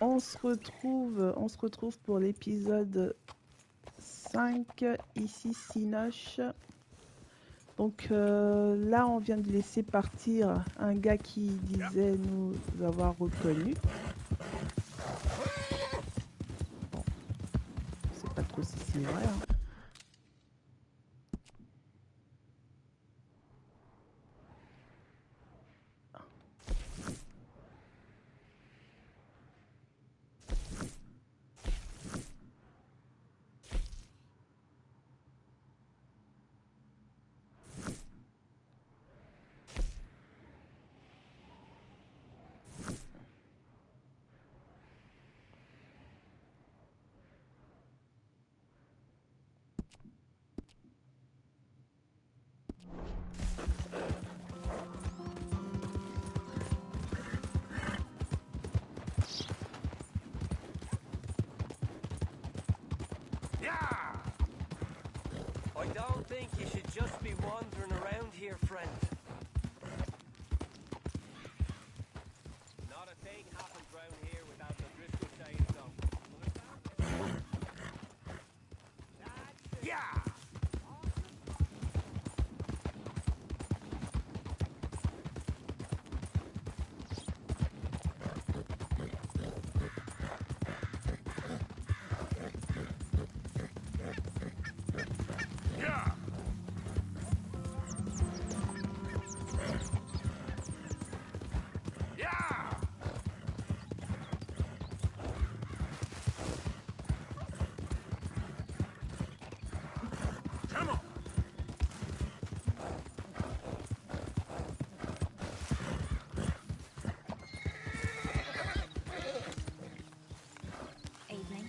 On se retrouve pour l'épisode 5, ici Sinoche. Donc là, on vient de laisser partir un gars qui disait nous avoir reconnus. Bon, je sais pas trop si c'est vrai, hein. I don't think you should just be wandering around here, friend. Not a thing happens round here without the Driscoll saying so. Understand? Yeah! Evening.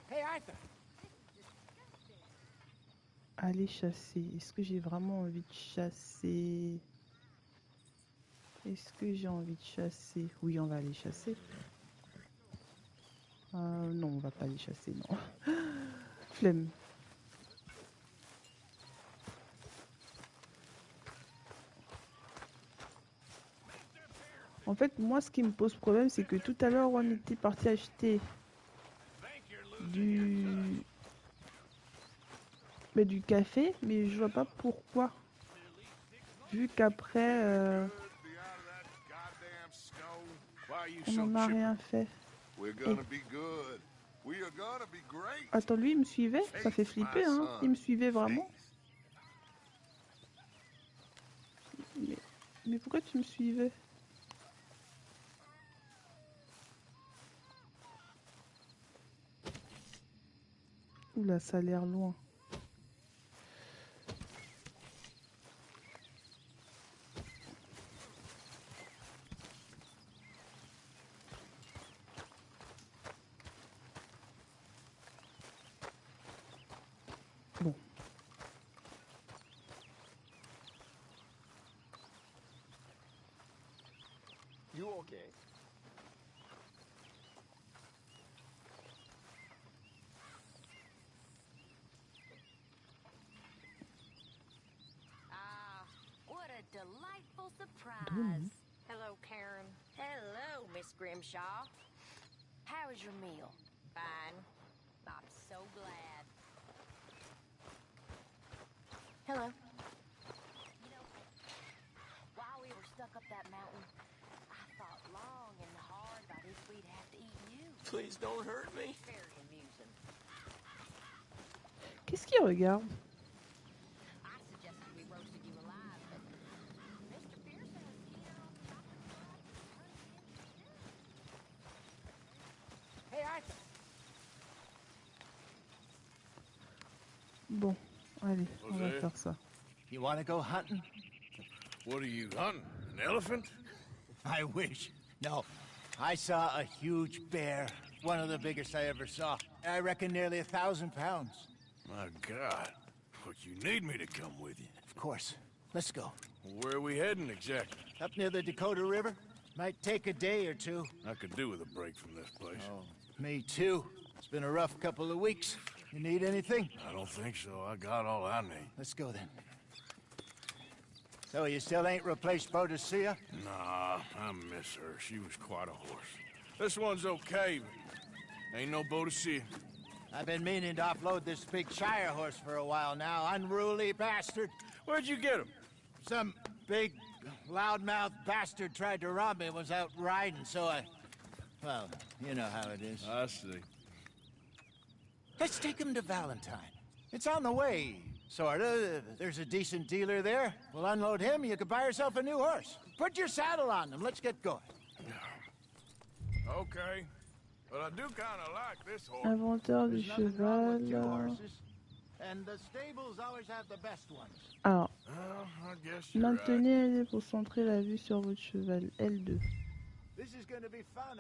Hey, Arthur! Aller chasser. Est-ce que j'ai vraiment envie de chasser? Est-ce que j'ai envie de chasser? Oui, on va aller chasser. Non, on va pas aller chasser, non. Flemme. En fait, moi, ce qui me pose problème, c'est que tout à l'heure, on était parti acheter du... du café, mais je vois pas pourquoi. Vu qu'après, on n'en a rien fait. Et... Attends, lui, il me suivait? Ça fait flipper, hein? Il me suivait vraiment? Mais pourquoi tu me suivais? Oula, ça a l'air loin. Bon. You okay? What a delightful surprise. Hello, Karen. Hello, Miss Grimshaw. How was your meal? Fine. I'm so glad. Hello. You know, while we were stuck up that mountain, I thought long and hard about if we'd have to eat you. Please don't hurt me. Very amusing. Qu'est-ce qu'il regarde? I suggested we roasted you alive, but Mr. Pearson was keen on Hey, Arthur! Bon, allez, on va faire ça. You want to go hunting? What are you hunting? An elephant? I wish. No. I saw a huge bear. One of the biggest I ever saw. I reckon nearly 1,000 pounds. My God. But you need me to come with you. Of course. Let's go. Where are we heading exactly? Up near the Dakota River. Might take a day or two. I could do with a break from this place. Oh, me too. It's been a rough couple of weeks. You need anything? I don't think so. I got all I need. Let's go then. So you still ain't replaced Boadicea? Nah, I miss her. She was quite a horse. This one's okay, but ain't no Boadicea. I've been meaning to offload this big Shire horse for a while now. Unruly bastard. Where'd you get him? Some big, loudmouth bastard tried to rob me and was out riding, so I... Well, you know how it is. I see. Let's take him to Valentine. It's on the way, sorta. There's a decent dealer there. We'll unload him, you can buy yourself a new horse. Put your saddle on him, let's get going. Okay. But I do kind of like this horse. Inventeur du There's nothing wrong with two cheval. horses, and the stables always have the best ones. Alors, Well, I guess you're right. maintenez L pour centrer la vue sur votre cheval. L2. This is gonna be fun.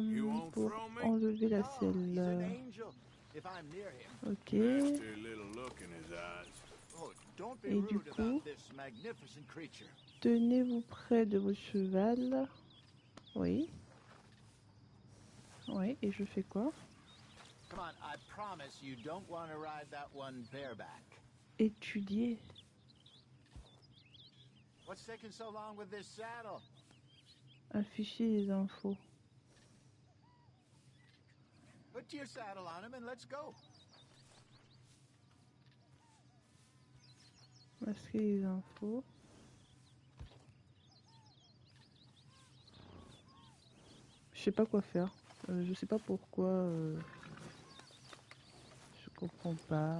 You won't Pour throw me? enlever la Oh, he's an selle. angel. If I'm near him. Ok. Nasty little look in his eyes. Oh, don't be Et du rude coup? about this magnificent creature. Tenez-vous près de votre cheval. Oui. Oui, et je fais quoi? Come on, I promise you don't want to ride that one bareback. Étudier. What's taking so long with this saddle? Afficher les infos. Put your saddle on him and let's go. Masquer les infos. Je sais pas quoi faire. Je sais pas pourquoi. Je comprends pas.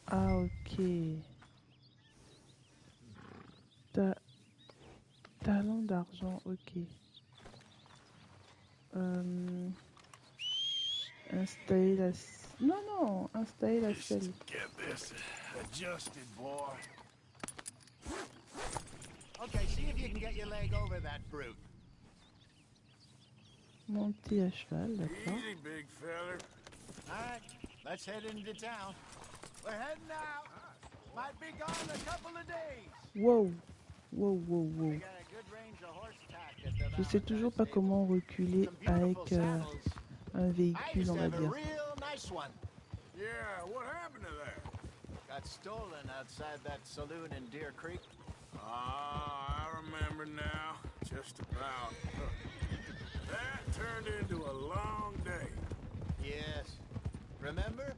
Ah, ok. Talent d'argent, ok. Installer la... Non, installer la selle. Get this adjusted, boy. Okay, see if you can get your leg over that brute. Monter à cheval, d'accord. Easy, big feller. All right, let's head into town. We're heading out. Might be gone a couple of days. Wow. Wow, wow, wow. We got a good range of horse tack at the Je sais toujours pas Valentine comment reculer stable. Some avec beautiful saddles. un I véhicule, used on to va have a dire. real nice one. Yeah, what happened to that? Got stolen outside that saloon in Deer Creek. Ah, I remember now. Just about. That turned into a long day. Yes. Remember?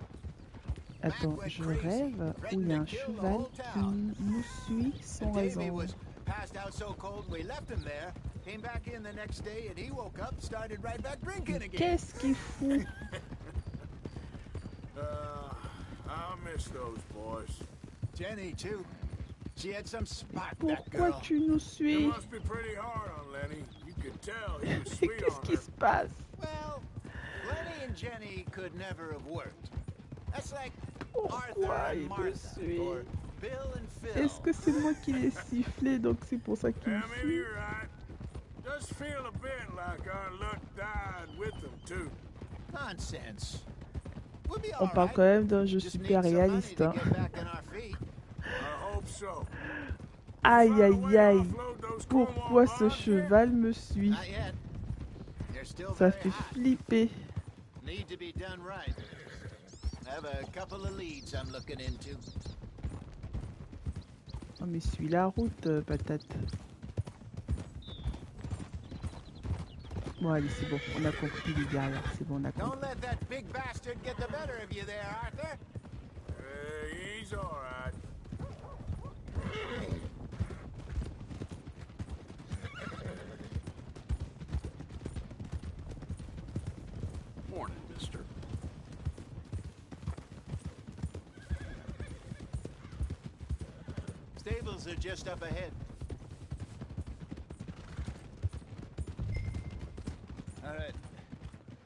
Attends, je rêve où il y a un cheval qui nous suit sans Davy raison. was passed out so cold we left him there. Came back in the next day and he woke up, started right back drinking again. Qu'est-ce qu'il fout? I miss those boys. Jenny too. She had some spot, that Pourquoi girl. tu nous It suis? must be pretty hard on Lenny. You could tell he was Mais sweet qu'est-ce on qui her. se passe? Well, Lenny and Jenny could never have worked. That's like Arthur Pourquoi and il me Martha suit? or Bill and Phil. Est-ce que c'est moi qui l'ai sifflé, donc c'est pour ça qu'il Yeah, me maybe suit? you're right. Does feel a bit like our luck died with them, too. Nonsense. We'll be On all parle right. quand même d'un jeu Just need super some money réaliste. to Hein. get back on our feet. I hope so. Aïe Find a aïe way to aïe. offload those Pourquoi Cornwall ce bonds here? cheval me suit? Not yet. They're still Ça very fait hot. flipper. Need to be done right. I have a couple of leads I'm looking into. Oh mais suis la route, patate. Bon allez, c'est bon, on a compris les derrière, c'est bon, on a compris. Don't let that big bastard get the better of you there, Arthur. He's all right. Morning, mister. Stables are just up ahead. All right,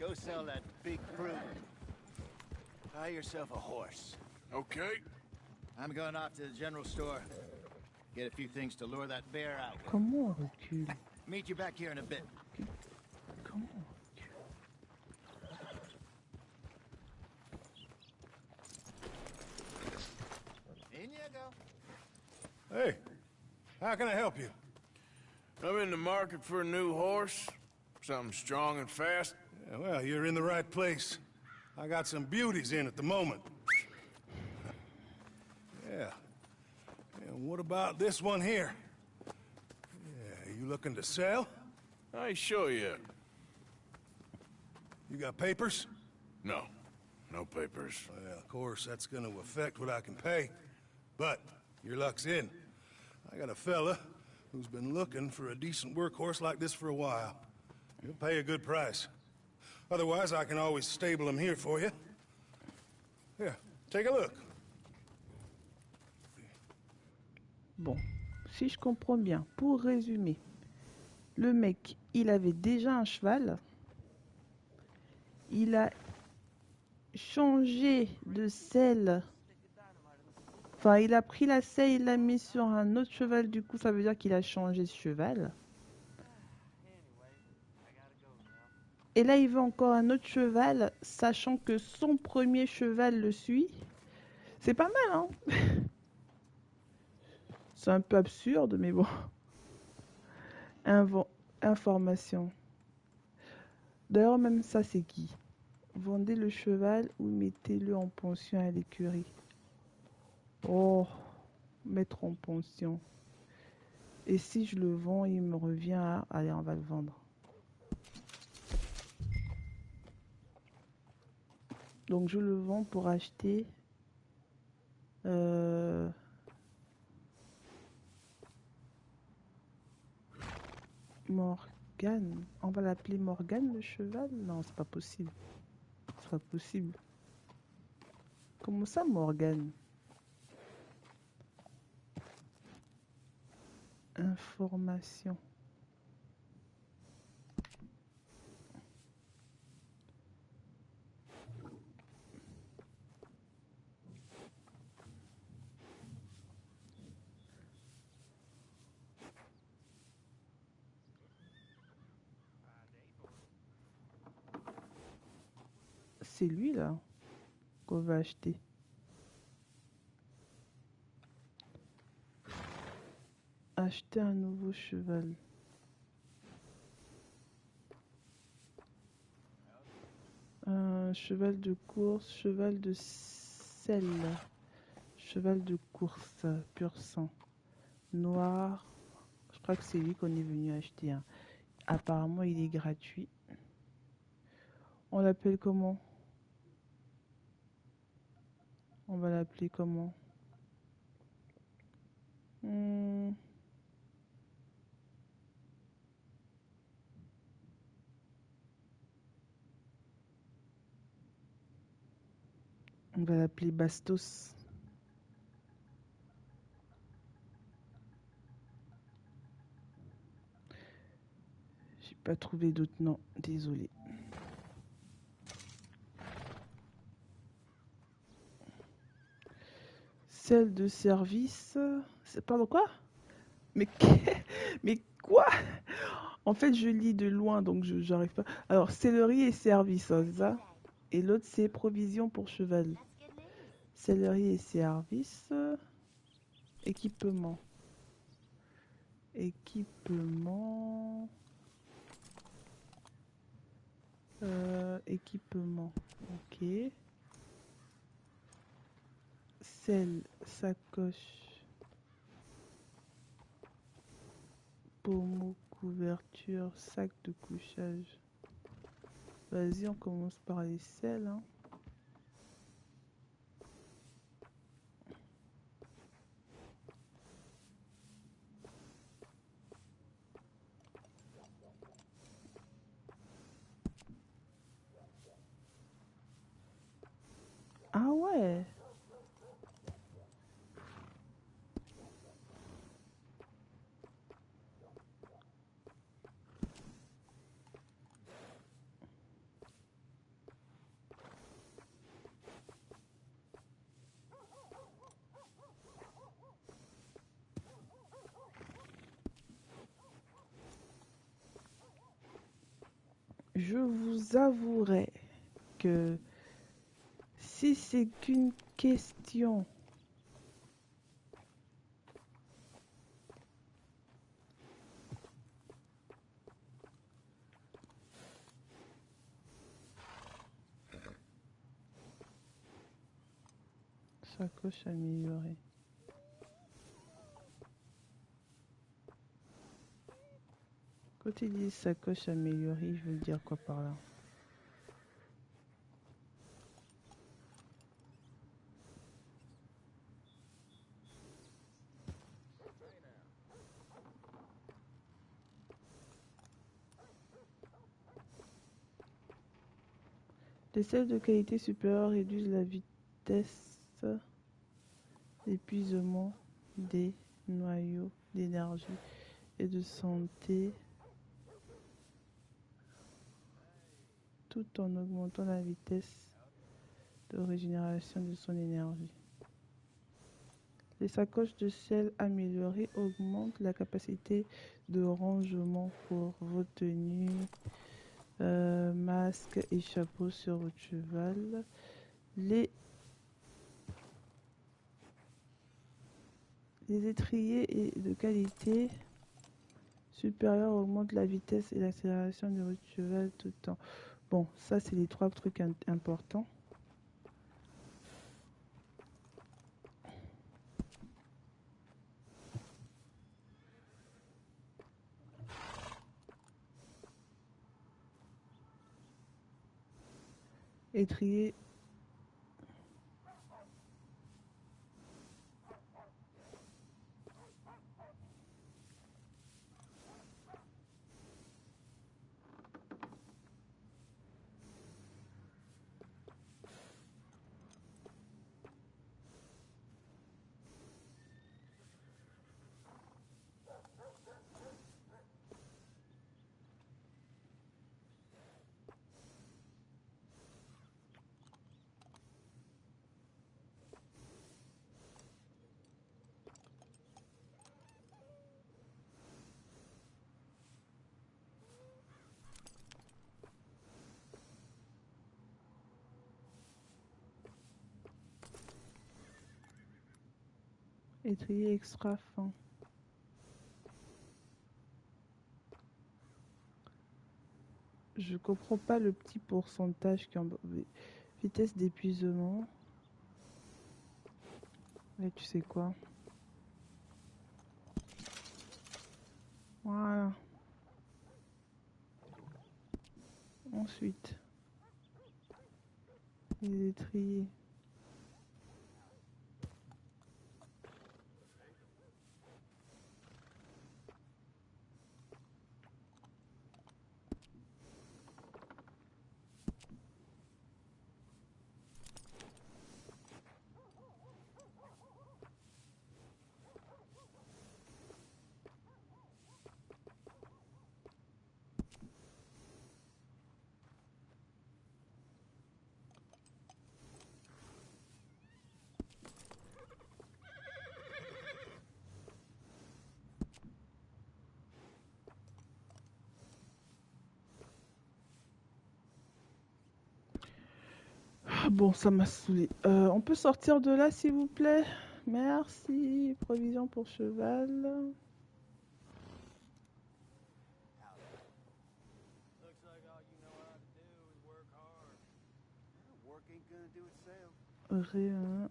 go sell that big brute. Buy yourself a horse. Okay. I'm going off to the general store. Get a few things to lure that bear out with. Comment on recule? Meet you back here in a bit. Comment on recule? In you go. Hey, How can I help you? I'm in the market for a new horse. Something strong and fast. Yeah, well, you're in the right place. I got some beauties in at the moment. Yeah. And what about this one here? Yeah, you looking to sell? I ain't sure yet. You got papers? No. No papers. Well, of course, that's gonna affect what I can pay. But your luck's in. I got a fella who's been looking for a decent workhorse like this for a while. He'll pay a good price. Otherwise, I can always stable him here for you. Here, take a look. Bon, si je comprends bien, pour résumer, le mec, il avait déjà un cheval. Il a changé de selle. Enfin, il a pris la selle, il l'a mis sur un autre cheval. Du coup, ça veut dire qu'il a changé de cheval. Et là, il veut encore un autre cheval, sachant que son premier cheval le suit. C'est pas mal, hein? C'est un peu absurde, mais bon. Information. D'ailleurs, même ça, c'est qui? Vendez le cheval ou mettez-le en pension à l'écurie. Oh, mettre en pension. Et si je le vends, il me revient à... Allez, on va le vendre. Donc, je le vends pour acheter... Morgane. On va l'appeler Morgane, le cheval? Non, c'est pas possible. C'est pas possible. Comment ça, Morgane? Information. C'est lui là qu'on va acheter. Acheter un nouveau cheval. Un cheval de course, cheval de selle, cheval de course, pur sang, noir. Je crois que c'est lui qu'on est venu acheter. Hein. Apparemment, il est gratuit. On l'appelle comment? On va l'appeler comment? On va l'appeler Bastos. J'ai pas trouvé d'autre nom, désolé. Celle de service. Pardon, quoi? Mais, mais quoi? En fait, je lis de loin, donc j'arrive pas. Alors, sellerie et service, hein, c'est ça? Et l'autre, c'est provision pour cheval. Sellerie et service. Équipement. Équipement. Équipement. Ok. Selle, sacoche. Pommeau, couverture, sac de couchage. Vas-y, on commence par les selles. Hein. Ah ouais. Je vous avouerai que si c'est qu'une question Sacoche améliorée. Quand ils disent sacoche améliorée, ils veulent dire quoi par là? Les sels de qualité supérieure réduisent la vitesse d'épuisement des noyaux d'énergie et de santé tout en augmentant la vitesse de régénération de son énergie. Les sacoches de sel améliorées augmentent la capacité de rangement pour vos tenues, masques et chapeaux sur votre cheval. Les étriers de qualité supérieure augmentent la vitesse et l'accélération de votre cheval tout le temps. Bon, ça c'est les 3 trucs importants. Étrier. Étrier extra fin. Je comprends pas le petit pourcentage qui est en vitesse d'épuisement. Mais tu sais quoi? Voilà. Ensuite, les étriers. Ah bon, ça m'a saoulé. On peut sortir de là, s'il vous plaît? Merci. Provision pour cheval. Looks like all you know how to do is work hard. Work ain't gonna do itself. Rien.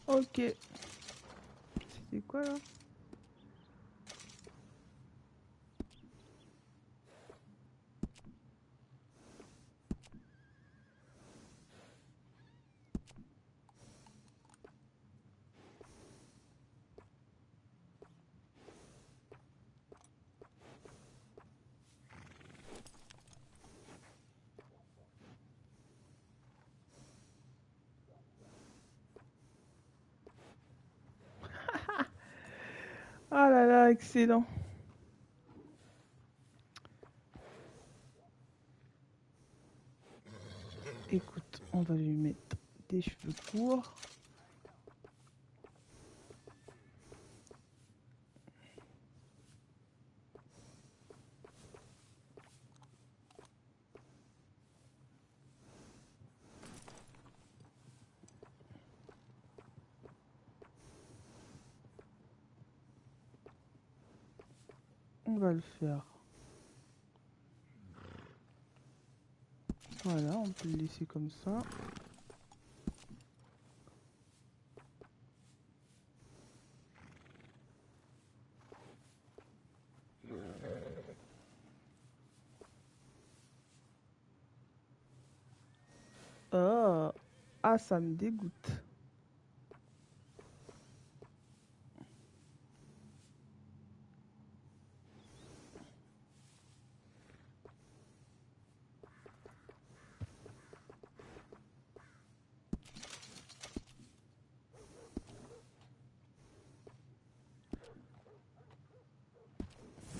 Ok. C'était quoi là? excellent. Écoute, on va lui mettre des cheveux courts. On va le faire. Voilà, on peut le laisser comme ça. Oh. Ah, ça me dégoûte.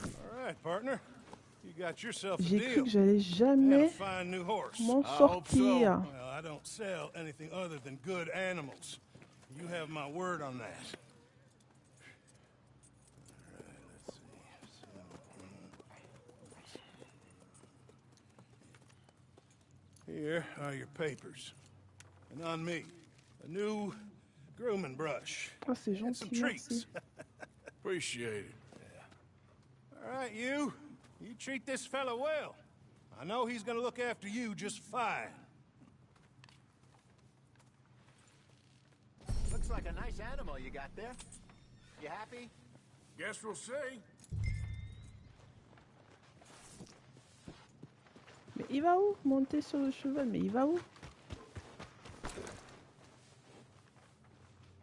All right, partner. You got yourself a J'ai cru deal. que j'allais And a jamais fine new horse. m'en I hope so. sortir. Well, I don't sell anything other than good animals. You have my word on that. All right, let's see. Here are your papers. And on me, a new grooming brush. Ah, c'est And some gentil, treats. merci. Appreciate it. All right, you treat this fella well. I know he's gonna look after you just fine. Looks like a nice animal you got there. You happy? Guess we'll see. Mais il va où? Monter sur le cheval, mais il va où?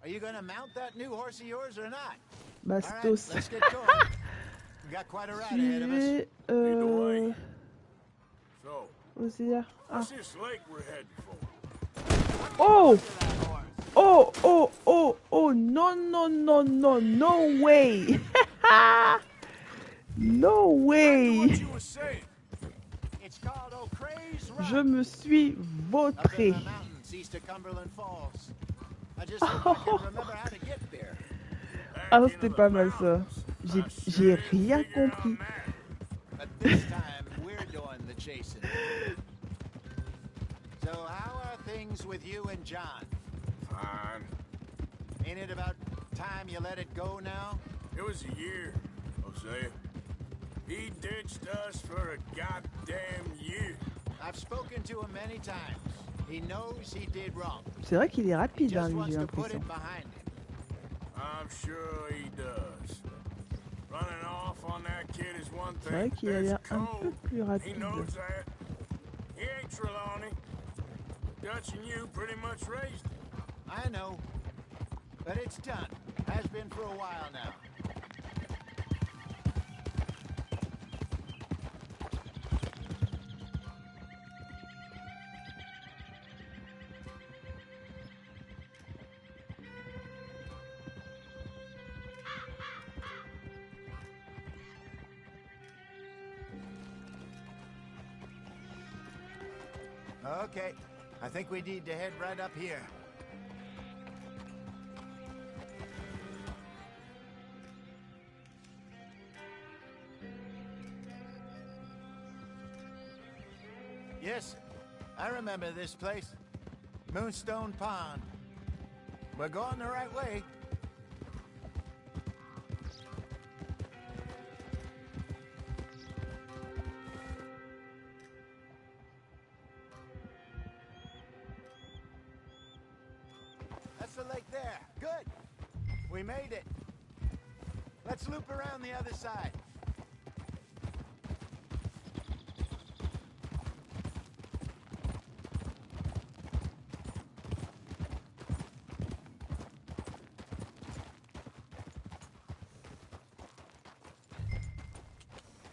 Are you gonna mount that new horse of yours or not? All right, let's Bastos. get going. We got quite a ride ahead of us. Suivez Lead the way. So, Osea. Ah. what's this lake we're heading for? Oh! That horse. Oh, oh, oh, oh, no, no, no, no, no way! No Back to way! what you were saying. It's called O'Creagh's Run. Je me suis Up in vautré. the mountains east of Cumberland Falls. I just hope I can remember how to get there. Back Ah, into c'était the pas mal ça. mountains. J'ai I j'ai sure rien didn't figure it compris. on that. But this time, we're doing the chasing. So how are things with you and John? Fine. Ain't it about time you let it go now? It was a year, Hosea. He ditched us for a goddamn year. I've spoken to him many times. He knows he did wrong. C'est vrai qu'il est He rapide, hein, just lui, wants j'ai to put l'impression. it behind him. I'm sure he does. Running off on that kid is one C'est vrai thing. qu'il a There's l'air un peu Cole. plus He rapide. knows that. He ain't Trelawney. Dutch and you pretty much raised him. I know. But it's done. Has been for a while now. Okay, I think we need to head right up here. Yes, I remember this place. Moonstone Pond. We're going the right way. That's the lake there. Good. We made it. Let's loop around the other side.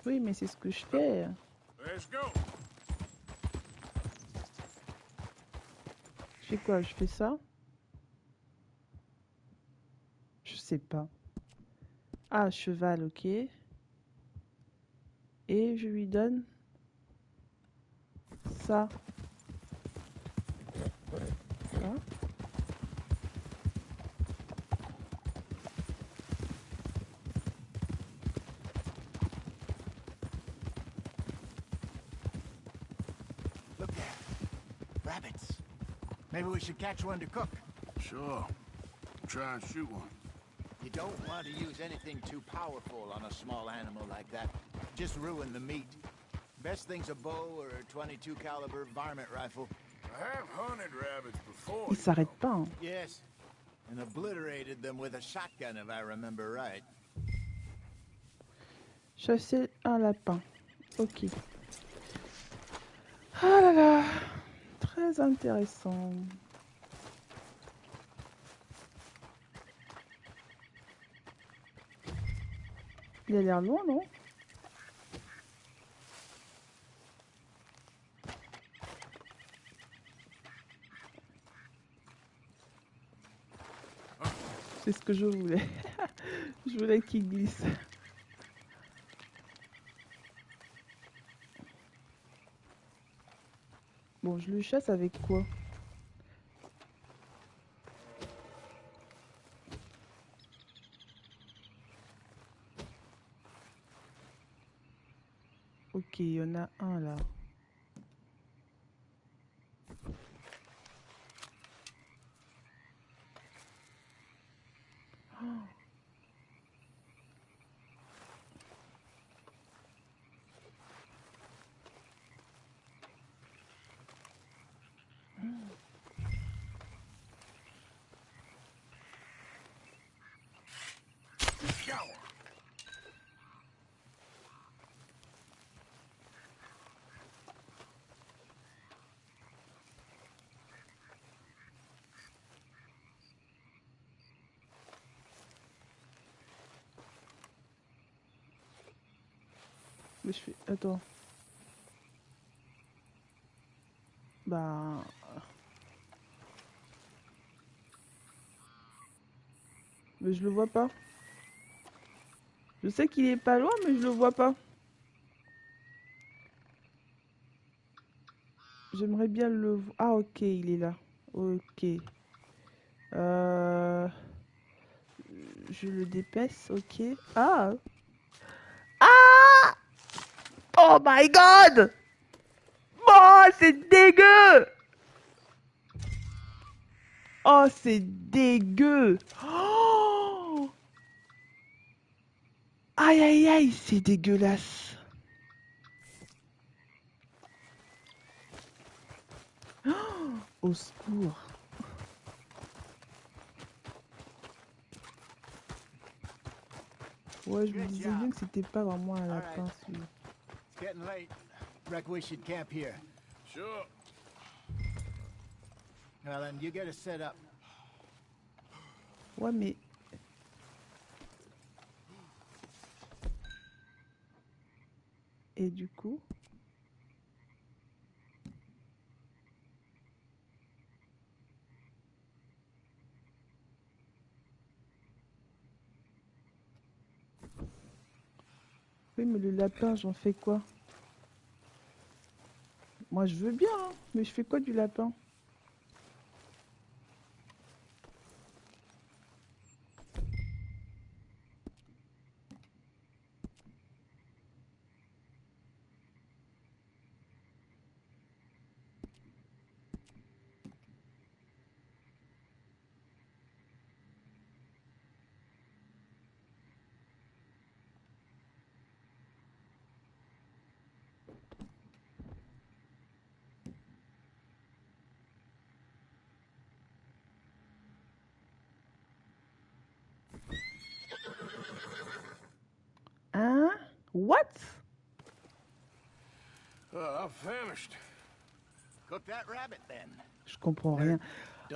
Oui, mais c'est ce que je fais. Let's go. Je fais quoi? Je fais ça? Je sais pas. Ah, cheval, ok. Et je lui donne ça. Ça. Look there. Rabbits. Maybe we should catch one to cook. Sure. Try and shoot one. You don't want to use anything too powerful on a small animal like that. Just ruin the meat. Best thing's a bow or a 22 caliber varmint rifle. I have hunted rabbits before. Il s'arrête pas. Hein. Yes. And obliterated them with a shotgun if I remember right. Chasser un lapin. Ok. Ah là là. Très intéressant. Il a l'air loin, non? C'est ce que je voulais. Je voulais qu'il glisse. Bon, je le chasse avec quoi? Ok, il y en a un là. Mais je fais... Attends. Bah... Mais je le vois pas. Je sais qu'il est pas loin, mais je le vois pas. J'aimerais bien le voir. Ah, ok, il est là. Ok. Je le dépaisse, ok. Ah! Ah! Oh my god! Oh, c'est dégueu! Oh, c'est dégueu! Oh! Aïe, aïe, aïe, c'est dégueulasse. Oh, au secours. Ouais, je me disais bien que c'était pas vraiment un lapin, celui-là. It's getting late. Reckon we should camp here. Sure. Well, then you get us set up. Ouais, mais... Et du coup... Oui, mais le lapin, j'en fais quoi? Moi, je veux bien, hein, mais je fais quoi du lapin? Hein? What? I'm famished. Cook that rabbit then. Je comprends rien.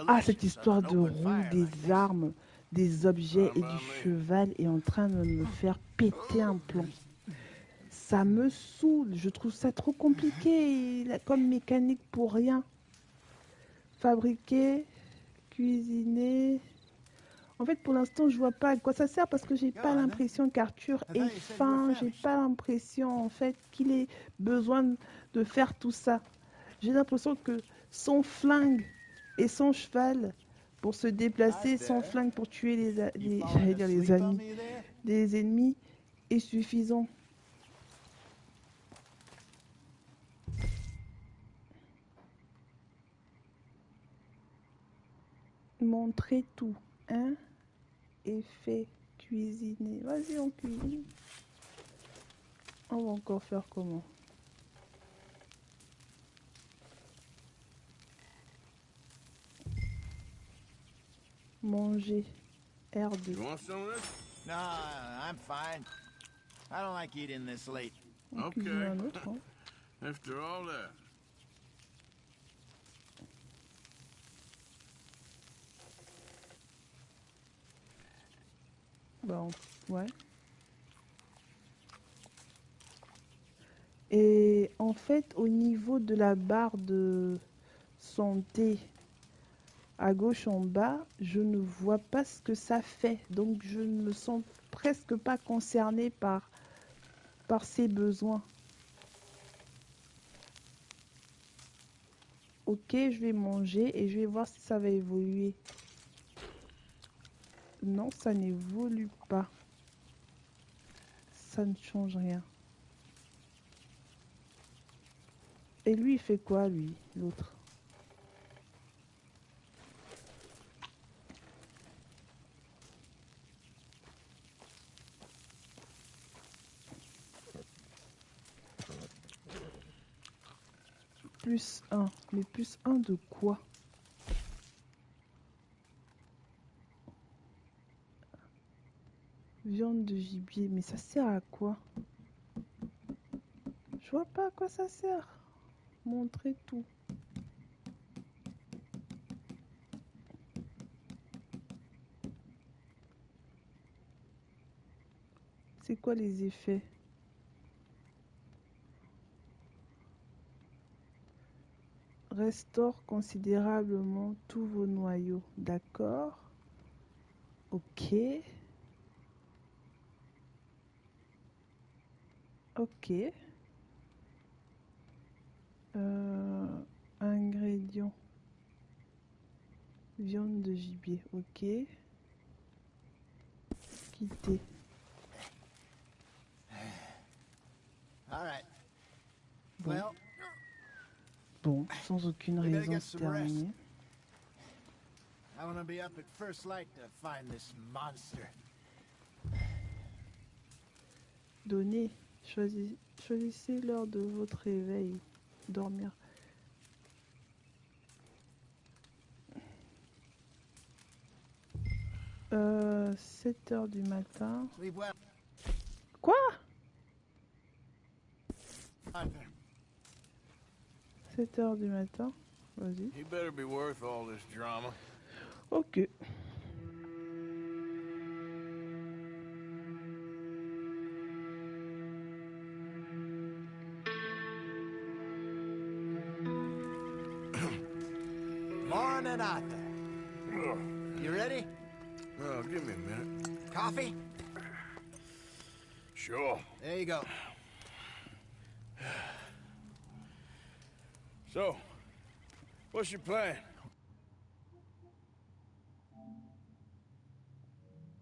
Ah, cette histoire de roue, des armes, des objets et du cheval est en train de me faire péter un plomb. Ça me saoule. Je trouve ça trop compliqué comme mécanique pour rien. Fabriquer, cuisiner. En fait, pour l'instant, je vois pas à quoi ça sert parce que j'ai pas l'impression qu'Arthur ait faim. J'ai pas l'impression, en fait, qu'il ait besoin de faire tout ça. J'ai l'impression que son flingue et son cheval pour se déplacer, son flingue pour tuer j'allais dire les amis, des ennemis est suffisant. Montrer tout, hein, et fait cuisiner. Vas-y, on cuisine. On va encore faire comment? Manger. R2. You want some of this? No, I'm fine. I don't like eating this late. On cuisine un autre, hein. After all that. Bon, ouais. Et en fait, au niveau de la barre de santé à gauche en bas, je ne vois pas ce que ça fait. Donc, je ne me sens presque pas concernée par ces besoins. Ok, je vais manger et je vais voir si ça va évoluer. Non, ça n'évolue pas. Ça ne change rien. Et lui, il fait quoi, lui, l'autre? Plus 1. Mais plus 1 de quoi? Viande de gibier. Mais ça sert à quoi? Je vois pas à quoi ça sert. Montrer tout. C'est quoi les effets? Restaure considérablement tous vos noyaux. D'accord. Ok. Ok. Ingrédients. Viande de gibier. Ok. Quitter. All right. Bon. Well, Bon, sans aucune we better raison, get c'est some rest. terminé. I want to be up at first light to find this monster. Donnez. Choisissez l'heure de votre réveil. Dormir. Euh, 7 heures du matin. Sleep well, Quoi? Arthur. 7 heures du matin. Vas-y. He better be worth all this drama. Ok. Morning, Arthur. You ready? Oh, give me a minute. Coffee? Sure. There you go. So, what's your plan?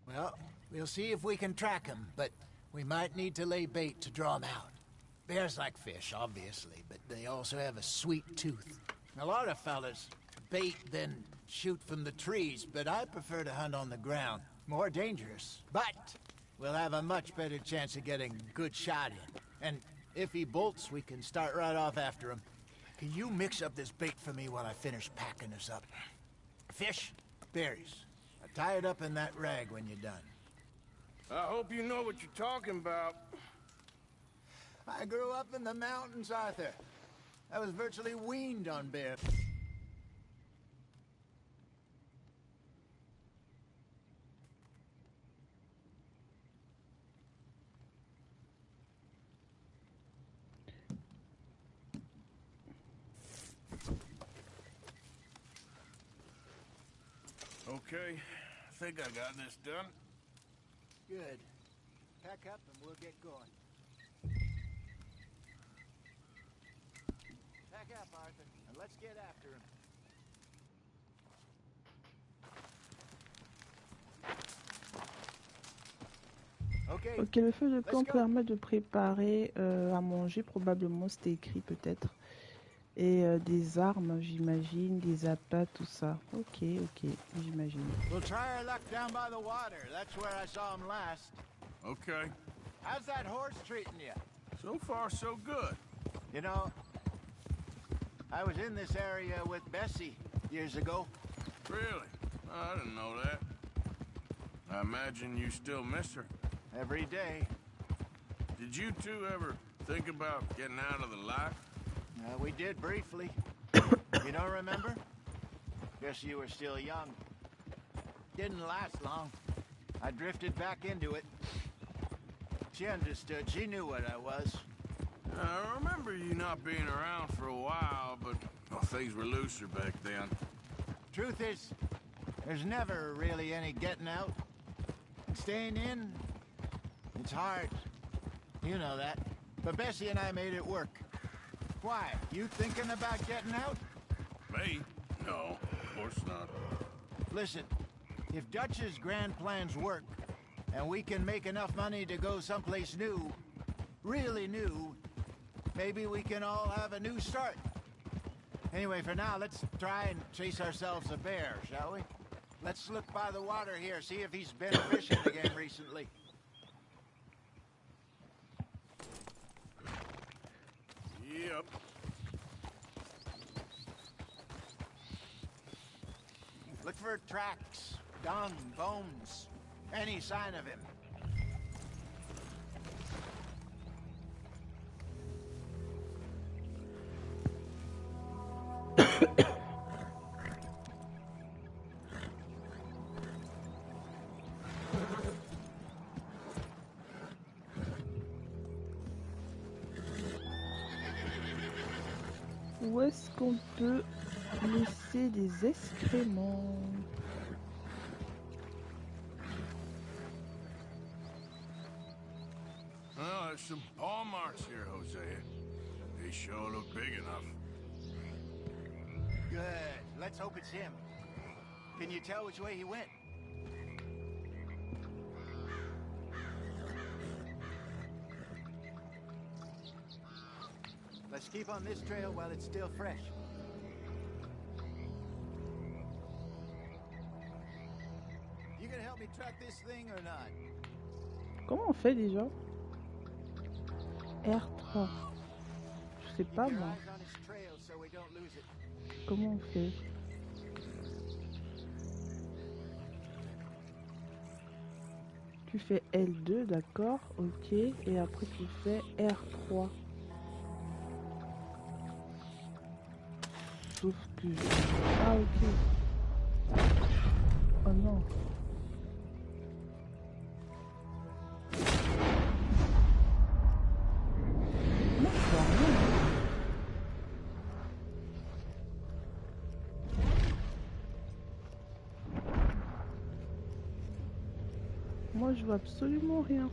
Well, we'll see if we can track him, but we might need to lay bait to draw him out. Bears like fish, obviously, but they also have a sweet tooth. A lot of fellas bait then shoot from the trees, but I prefer to hunt on the ground. More dangerous, but we'll have a much better chance of getting a good shot in. And if he bolts, we can start right off after him. Can you mix up this bait for me while I finish packing this up? Fish, berries. I tie it up in that rag when you're done. I hope you know what you're talking about. I grew up in the mountains, Arthur. I was virtually weaned on bear. Okay, think I got this done. Good. Pack up and we'll get going. Pack up, Arthur, and let's get after him. Okay. Ok, le feu de camp permet de préparer à manger, probablement c'était écrit peut-être. Et des armes, j'imagine, des appâts, tout ça. Ok, j'imagine. We'll try our luck down by the water. That's where I saw him last. Okay. How's that horse treating you? So far, so good. You know, I was in this area with Bessie years ago. Really? I didn't know that. I imagine you still miss her. Every day. Did you two ever think about getting out of the life? We did briefly. You don't remember? Guess you were still young. Didn't last long. I drifted back into it. She understood. She knew what I was. I remember you not being around for a while, but well, things were looser back then. Truth is, there's never really any getting out. Staying in, it's hard. You know that. But Bessie and I made it work. Why? You thinking about getting out? Me? No, of course not. Listen, if Dutch's grand plans work, and we can make enough money to go someplace new, really new, maybe we can all have a new start. Anyway, for now, let's try and chase ourselves a bear, shall we? Let's look by the water here, see if he's been fishing again recently. Yep. Look for tracks, dung, bones, any sign of him. Où est-ce qu'on peut laisser des excréments? Well, there's some paw marks here, Hosea. They sure look big enough. Good. Let's hope it's him. Can you tell which way he went? Let's keep on this trail while it's still fresh. You gonna help me track this thing or not? Comment on fait déjà? R3. Je sais pas Keep your moi. eyes on its trail so we don't lose it. Comment on fait? Tu fais L2, d'accord, ok, et après tu fais R3. Sauf que... Ah ok. Oh non. Non, je vois rien. Moi je vois absolument rien.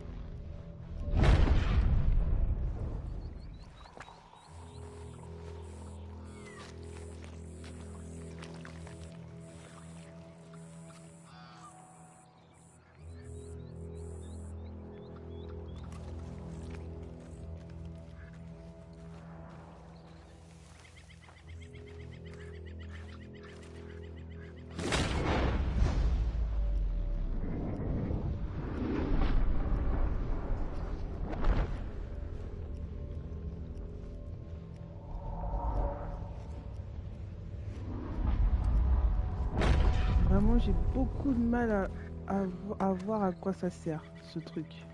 Vraiment, j'ai beaucoup de mal à voir à quoi ça sert, ce truc.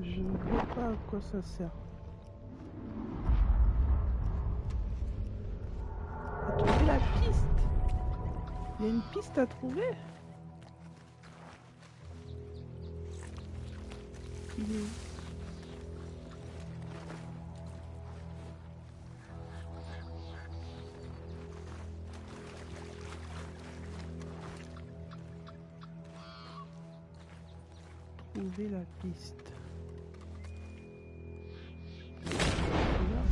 Je ne vois pas à quoi ça sert. À trouver la piste. Il y a une piste à trouver. Il est où? Trouver la piste. C'est là.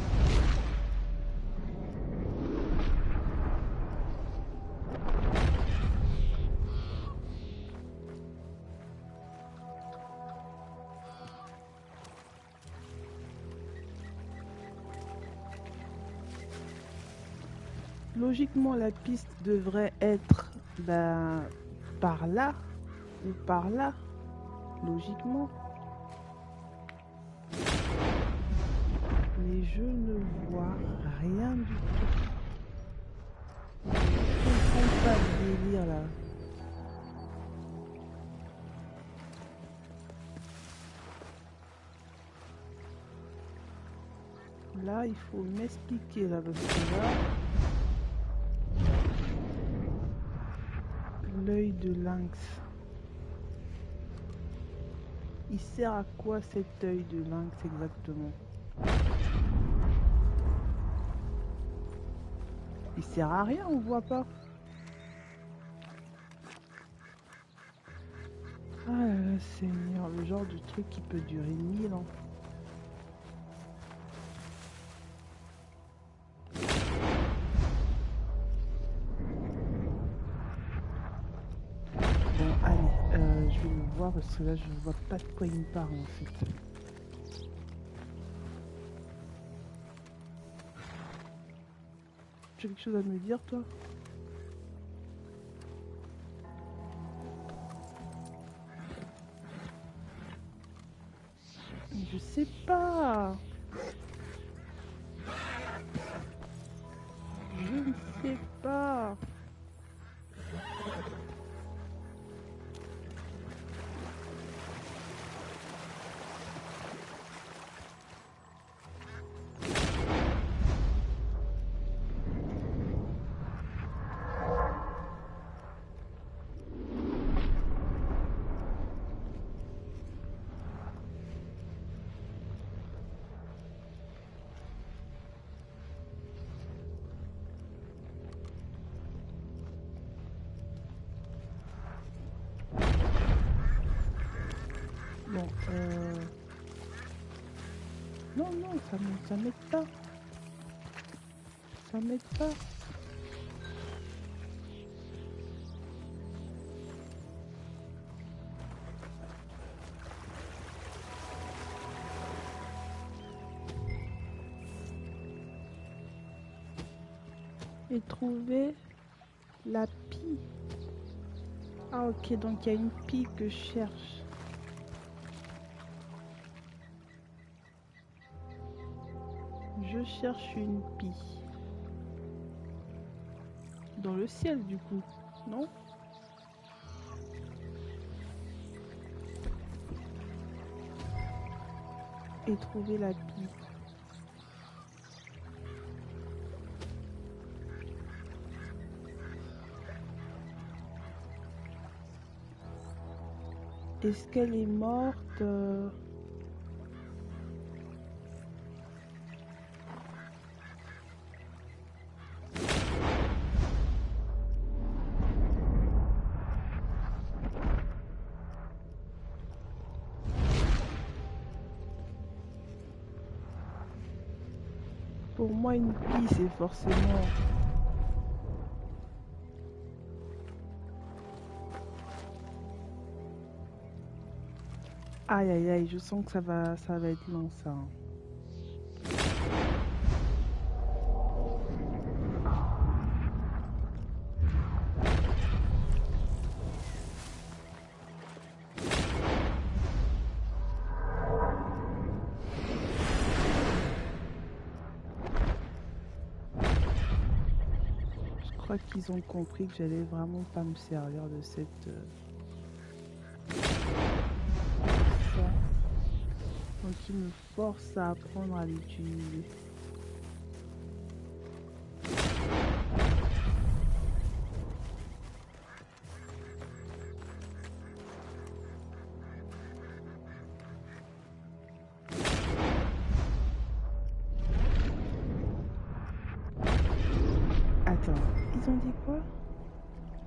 Logiquement, la piste devrait être par là ou par là. Logiquement. Mais je ne vois rien du tout. Je comprends pas le délire là. Là, il faut m'expliquer là parce que là, l'œil de lynx. Il sert à quoi cet œil de lynx exactement? Il sert à rien, on voit pas. Ah là là, Seigneur, le genre de truc qui peut durer 1000 ans. Bon, allez, je vais le voir parce que là, je vois pas de quoi il me parle en fait. Tu as quelque chose à me dire, toi? Je sais pas. Je ne sais pas. Bon, non, non, ça m'aide pas. Ça m'aide pas. Et trouver la pie. Ah ok, donc il y a une pie que je cherche. Je cherche une pie. Dans le ciel du coup, non? Et trouver la pie. Est-ce qu'elle est morte? Pour moi, une pie, c'est forcément... Aïe aïe aïe, je sens que ça va être long ça. Hein. Je crois qu'ils ont compris que j'allais vraiment pas me servir de cette... Donc il me force à apprendre à l'utiliser. Attends, ils ont dit quoi?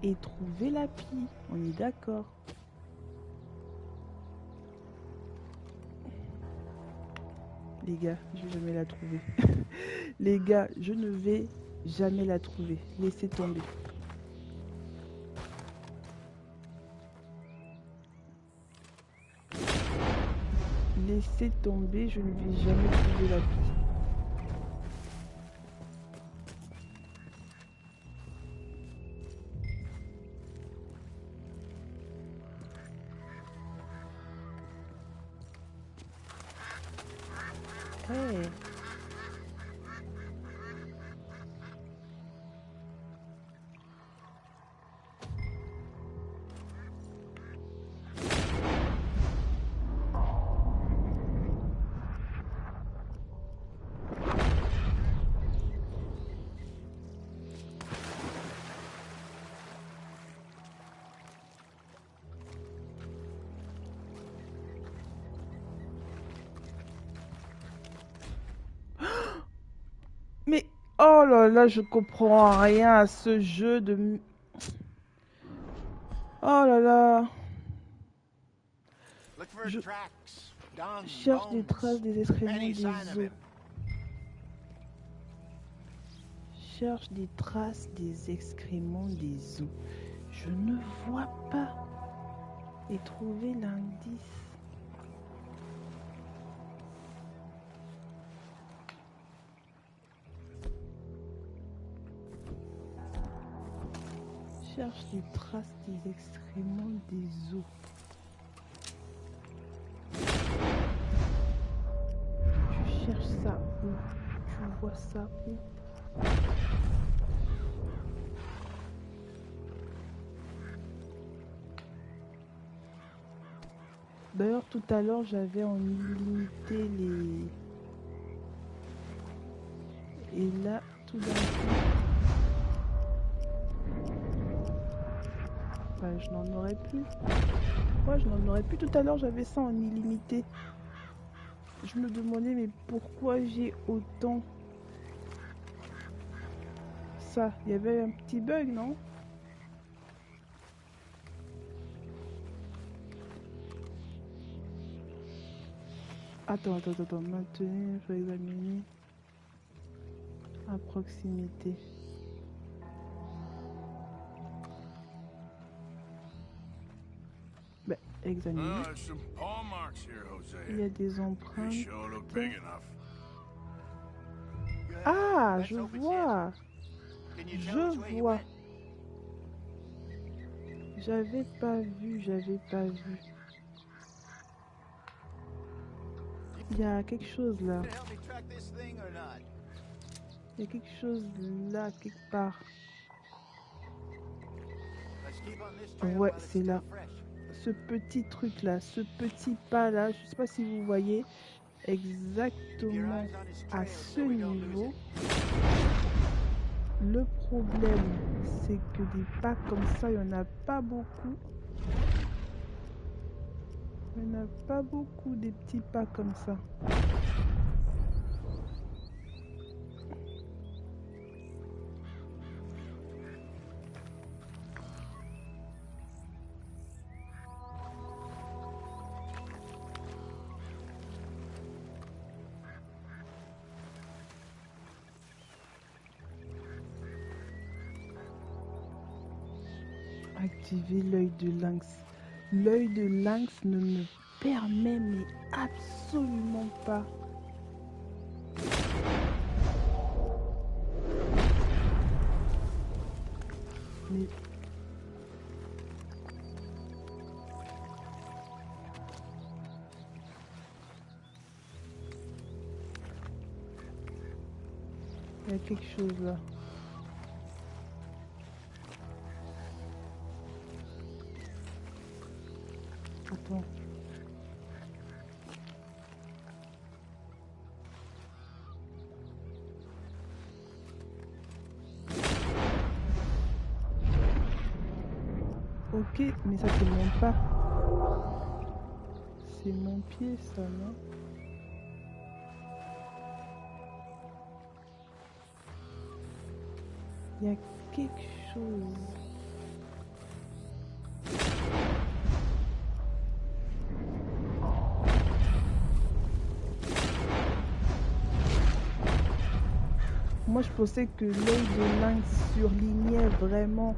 Et trouver l'appli, on est d'accord. Les gars, je vais jamais la trouver. Les gars, je ne vais jamais la trouver. Laissez tomber. Laissez tomber, je ne vais jamais trouver l'appli. Hey. Mais oh là là, je comprends rien à ce jeu de... Oh là là, Look for Je- tracks, dung, cherche des bones, traces des excréments any des sign of os. him. Cherche des traces des excréments des os. Je ne vois pas. Et trouver l'indice. Cherche des traces des excréments des os. Tu cherches ça où? Tu vois ça où? D'ailleurs, tout à l'heure, j'avais en illimité les... Et là, tout d'un coup... Bah, je n'en aurais plus. Ouais, je n'en aurais plus. Tout à l'heure, j'avais ça en illimité. Je me demandais, mais pourquoi j'ai autant... Ça, il y avait un petit bug, non? Attends. Maintenir, il faut examiner. À proximité. Bah, examiner. Oh, there's some paw marks here, Il y Hosea. a des They empreintes. sure look big enough. Good. Ah, Let's je hope it's vois. it. Can you tell which way Je he vois. went? J'avais pas vu. Il y a quelque chose là. Can you help me track this thing or not? Il y a quelque chose là, quelque part. Let's keep on this trail Ouais, while it's c'est still là. fresh. Ce petit truc là, ce petit pas là, je sais pas si vous voyez Keep your exactement eyes on his à trail ce so we don't lose niveau. it. Le problème, c'est que des pas comme ça, il n'y en a pas beaucoup. Il n'y en a pas beaucoup des petits pas comme ça. Activer l'œil de lynx. L'œil de lynx ne me permet mais absolument pas. Mais il y a quelque chose là. Attends. Ok, mais ça c'est mon pas. C'est mon pied ça, non? Il y a quelque chose. Moi, je pensais que l'œil de lynx surlignait vraiment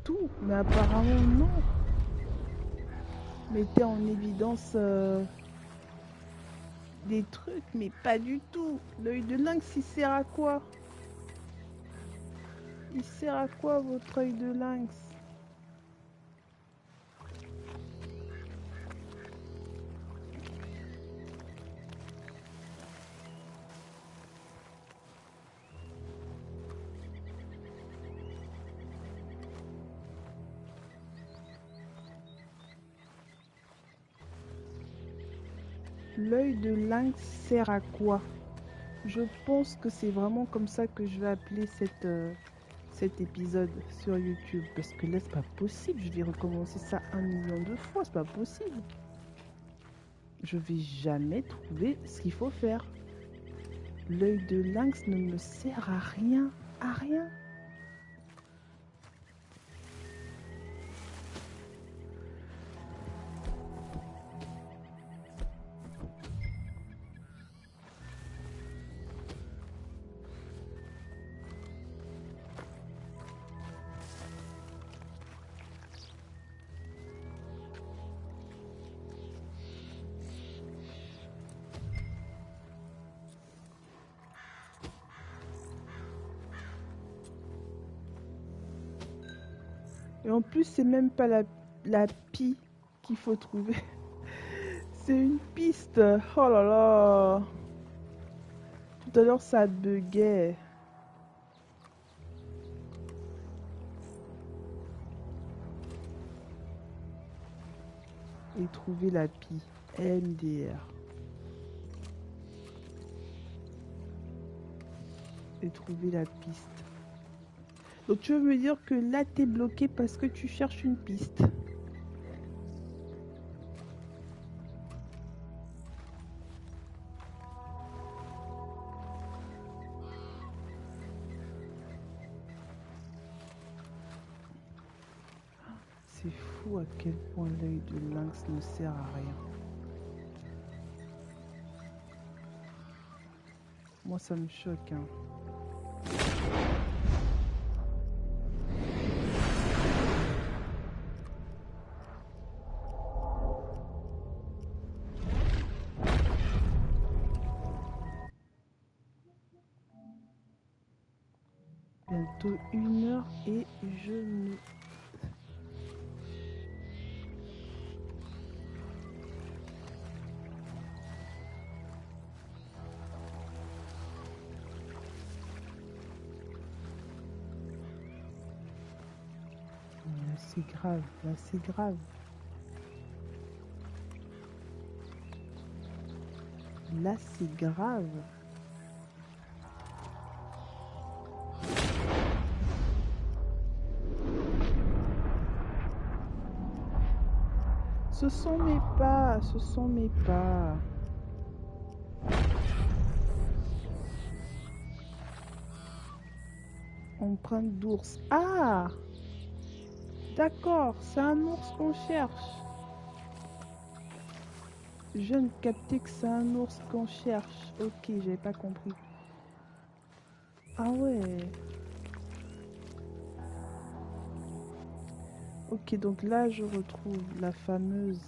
tout, mais apparemment non. Mettait en évidence des trucs, mais pas du tout. L'œil de lynx, il sert à quoi? Il sert à quoi votre œil de lynx? L'œil de lynx sert à quoi? Je pense que c'est vraiment comme ça que je vais appeler cet épisode sur YouTube. Parce que là, c'est pas possible. Je vais recommencer ça 1 million de fois. C'est pas possible. Je vais jamais trouver ce qu'il faut faire. L'œil de lynx ne me sert à rien. À rien. Et en plus, c'est même pas la pie qu'il faut trouver. C'est une piste. Oh là là. Tout à l'heure, ça buguait. Et trouver la pie. MDR. Et trouver la piste. Donc tu veux me dire que là t'es bloqué parce que tu cherches une piste. C'est fou à quel point l'œil de lynx ne sert à rien. Moi ça me choque, hein. Bientôt 1 heure et je ne... Là c'est grave, là c'est grave. Là c'est grave. Ce sont mes pas, ce sont mes pas. Empreinte d'ours. Ah! D'accord, c'est un ours qu'on cherche. Je viens de capter que c'est un ours qu'on cherche. Ok, j'avais pas compris. Ah ouais. Ok, donc là je retrouve la fameuse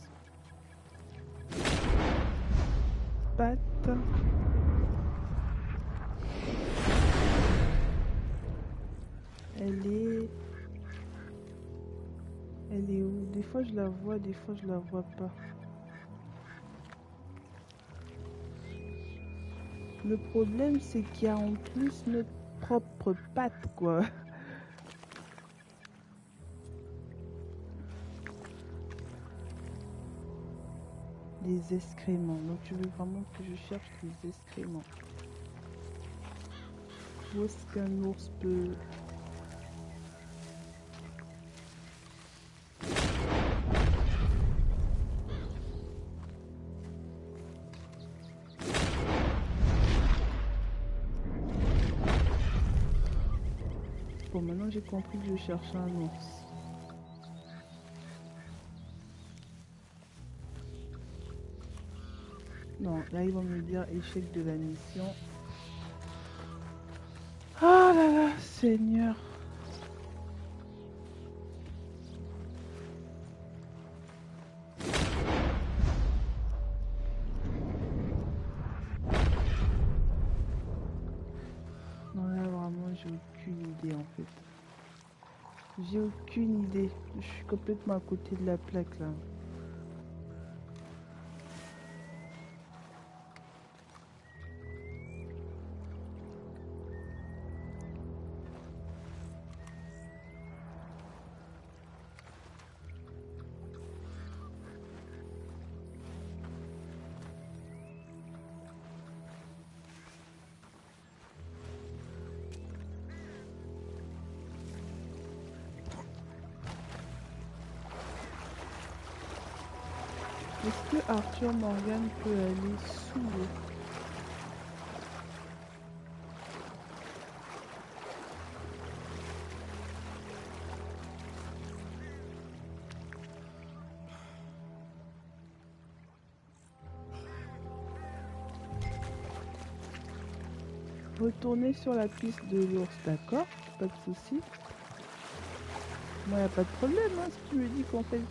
patte. Elle est où? Des fois je la vois, des fois je la vois pas. Le problème c'est qu'il y a en plus notre propre patte, quoi. Des excréments. Donc tu veux vraiment que je cherche des excréments. Où est-ce qu'un ours peut... Bon, maintenant j'ai compris que je cherche un ours. Non, là ils vont me dire échec de la mission. Ah là là, Seigneur. Non, là vraiment j'ai aucune idée en fait. J'ai aucune idée. Je suis complètement à côté de la plaque là. Est-ce que Arthur Morgan peut aller sous l'eau? Retourner sur la piste de l'ours, d'accord, pas de souci. Moi, y a pas de problème, hein. Si tu me dis qu'en fait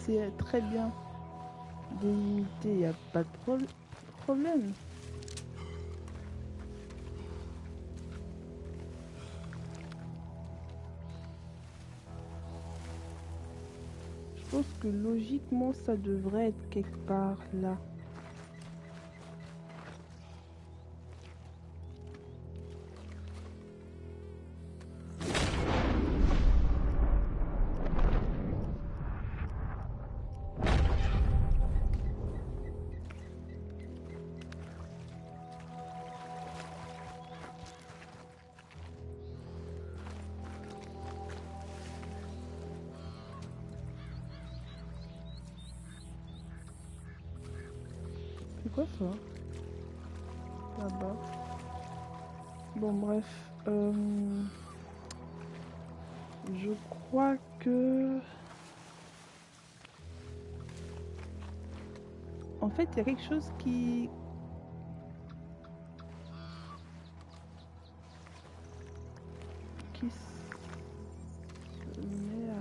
c'est très bien délimité, y a pas de problème. Je pense que logiquement ça devrait être quelque part là. C'est quoi ça? Là-bas. Bon, bref. Je crois que... En fait, il y a quelque chose qui... se met à...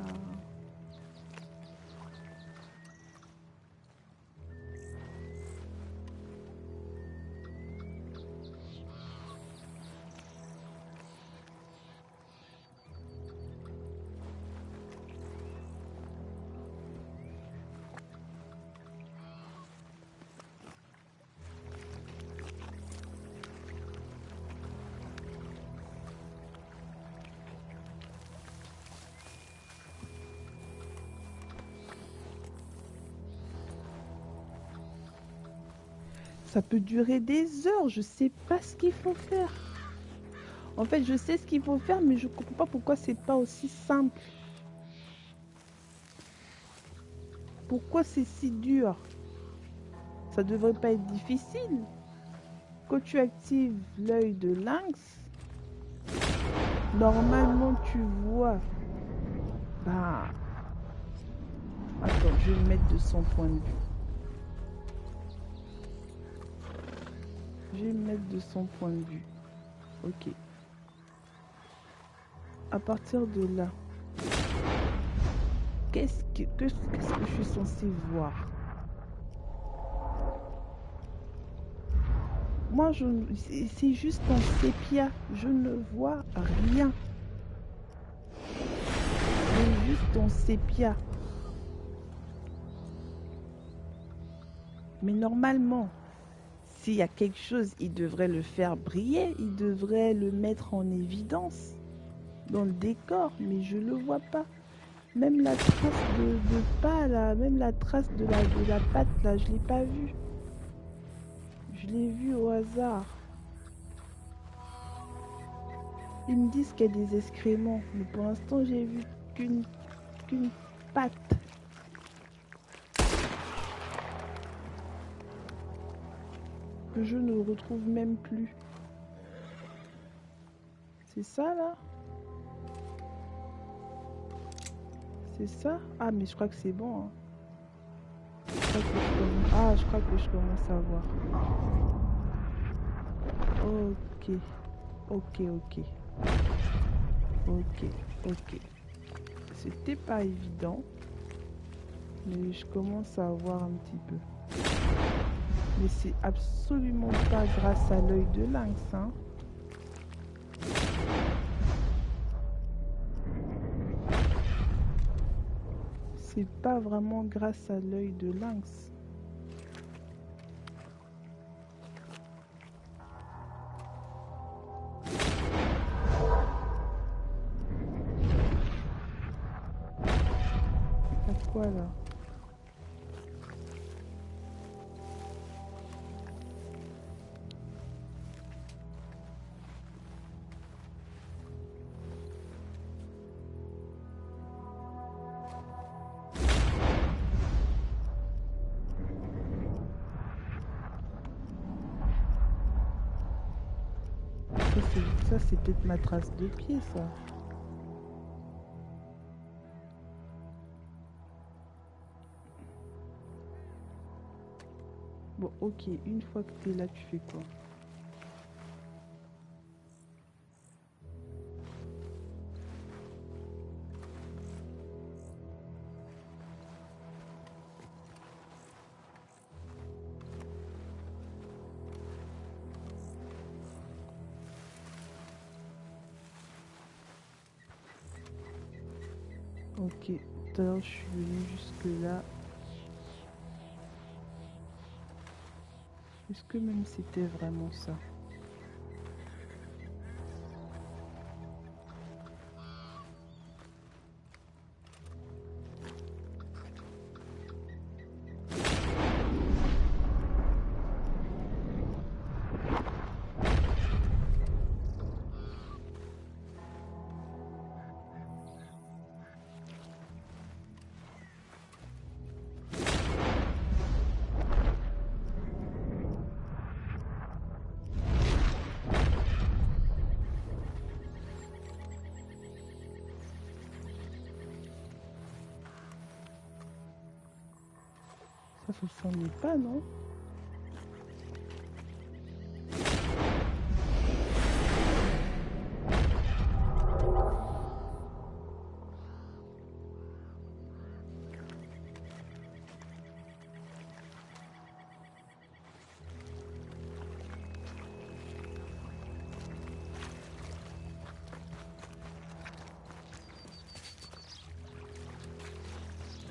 Ça peut durer des heures, je sais pas ce qu'il faut faire. En fait, je sais ce qu'il faut faire, mais je comprends pas pourquoi c'est pas aussi simple. Pourquoi c'est si dur? Ça devrait pas être difficile. Quand tu actives l'œil de lynx, normalement tu vois... Bah... Attends, je vais me mettre de son point de vue. Je vais me mettre de son point de vue. Ok. À partir de là, qu'est-ce que je suis censée voir? Moi, c'est juste en sépia. Je ne vois rien. C'est juste en sépia. Mais normalement, s'il y a quelque chose, il devrait le faire briller. Il devrait le mettre en évidence dans le décor. Mais je le vois pas. Même la trace de pas là, même la trace de la patte là, je l'ai pas vue. Je l'ai vue au hasard. Ils me disent qu'il y a des excréments, mais pour l'instant j'ai vu qu'une patte. Que je ne retrouve même plus. C'est ça là? C'est ça? Ah, mais je crois que c'est bon. Hein. Ah, je crois que je commence à voir. Ok. Ok, ok. Ok, ok. C'était pas évident. Mais je commence à voir un petit peu. Mais c'est absolument pas grâce à l'œil de lynx, hein. C'est pas vraiment grâce à l'œil de lynx. À quoi là? Ça c'est peut-être ma trace de pied, ça. Bon, ok, une fois que t'es là, tu fais quoi? Ok, tout à l'heure je suis venue jusque là. Est-ce que même c'était vraiment ça? Ça s'en est pas, non?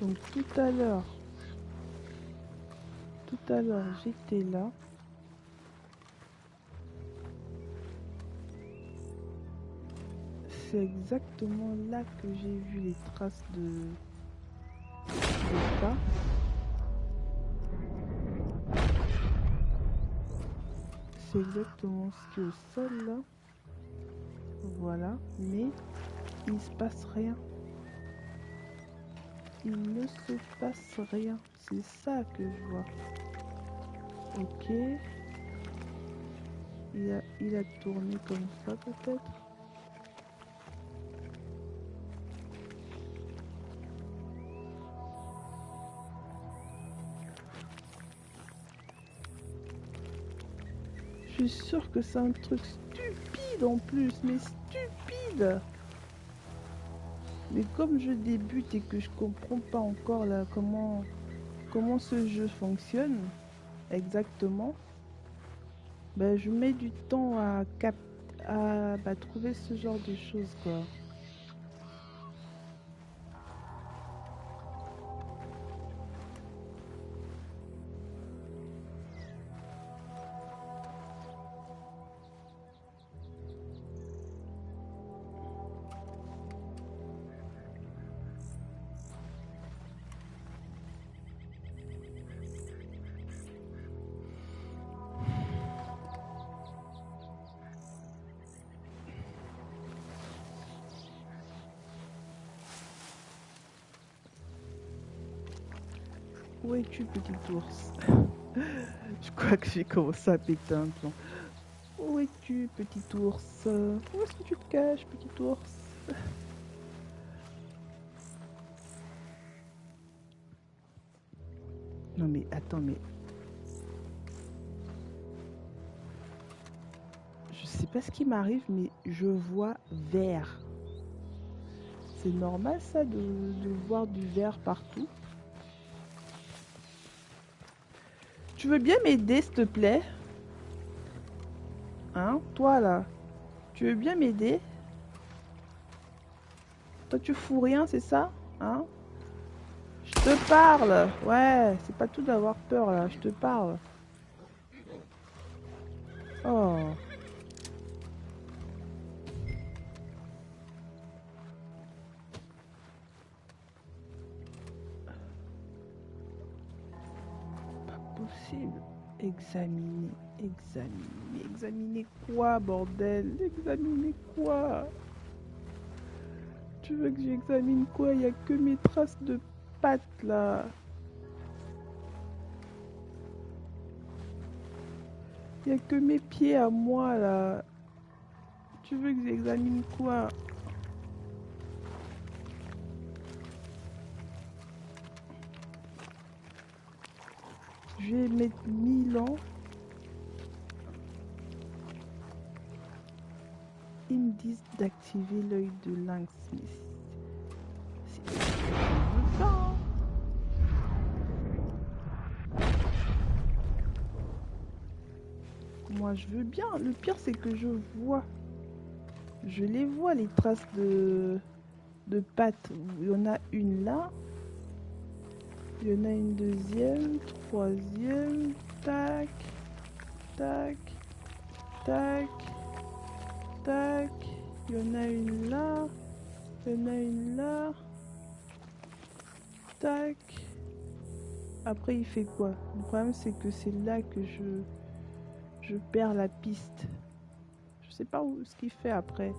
Donc tout à l'heure j'étais là. C'est exactement là que j'ai vu les traces de pas. C'est exactement ce qui est au sol là. Voilà, mais il ne se passe rien. Il ne se passe rien. C'est ça que je vois. Ok. Il a tourné comme ça peut-être. Je suis sûre que c'est un truc stupide en plus, mais stupide. Mais comme je débute et que je comprends pas encore là comment ce jeu fonctionne exactement, ben je mets du temps à trouver ce genre de choses quoi. Où es-tu, petit ours? Je crois que j'ai commencé à péter un plomb. Où es-tu, petit ours? Où est-ce que tu te caches, petit ours? Non mais attends, mais... Je sais pas ce qui m'arrive, mais je vois vert. C'est normal ça de voir du vert partout? Tu veux bien m'aider, s'il te plaît? Hein, toi là? Tu veux bien m'aider? Toi tu fous rien, c'est ça? Hein? Je te parle! Ouais, c'est pas tout d'avoir peur là, je te parle. Oh. Pas possible. Examiner, examiner, examiner quoi, bordel? Examiner quoi? Tu veux que j'examine quoi? Il n'y a que mes traces de pattes là. Il n'y a que mes pieds à moi là. Tu veux que j'examine quoi? Je vais mettre 1000 ans. Ils me disent d'activer l'œil de lynx. Mais c'est ce que je veux pas. Moi je veux bien. Le pire c'est que je vois. Je les vois les traces de pattes. Il y en a une là. Il y en a une deuxième, troisième. Tac. Tac. Tac. Tac. Il y en a une là. Il y en a une là. Tac. Après il fait quoi? Le problème c'est que c'est là que je perds la piste. Je sais pas ce qu'il fait après.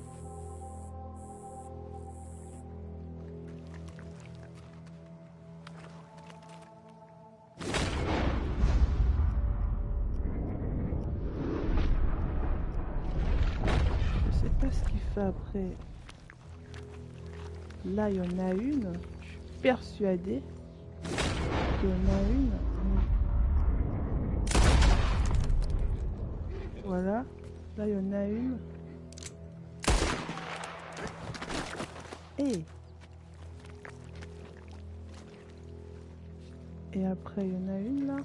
Je sais pas ce qu'il fait après. Là il y en a une. Je suis persuadée qu'il y en a une. Voilà. Là il y en a une. Et après il y en a une là.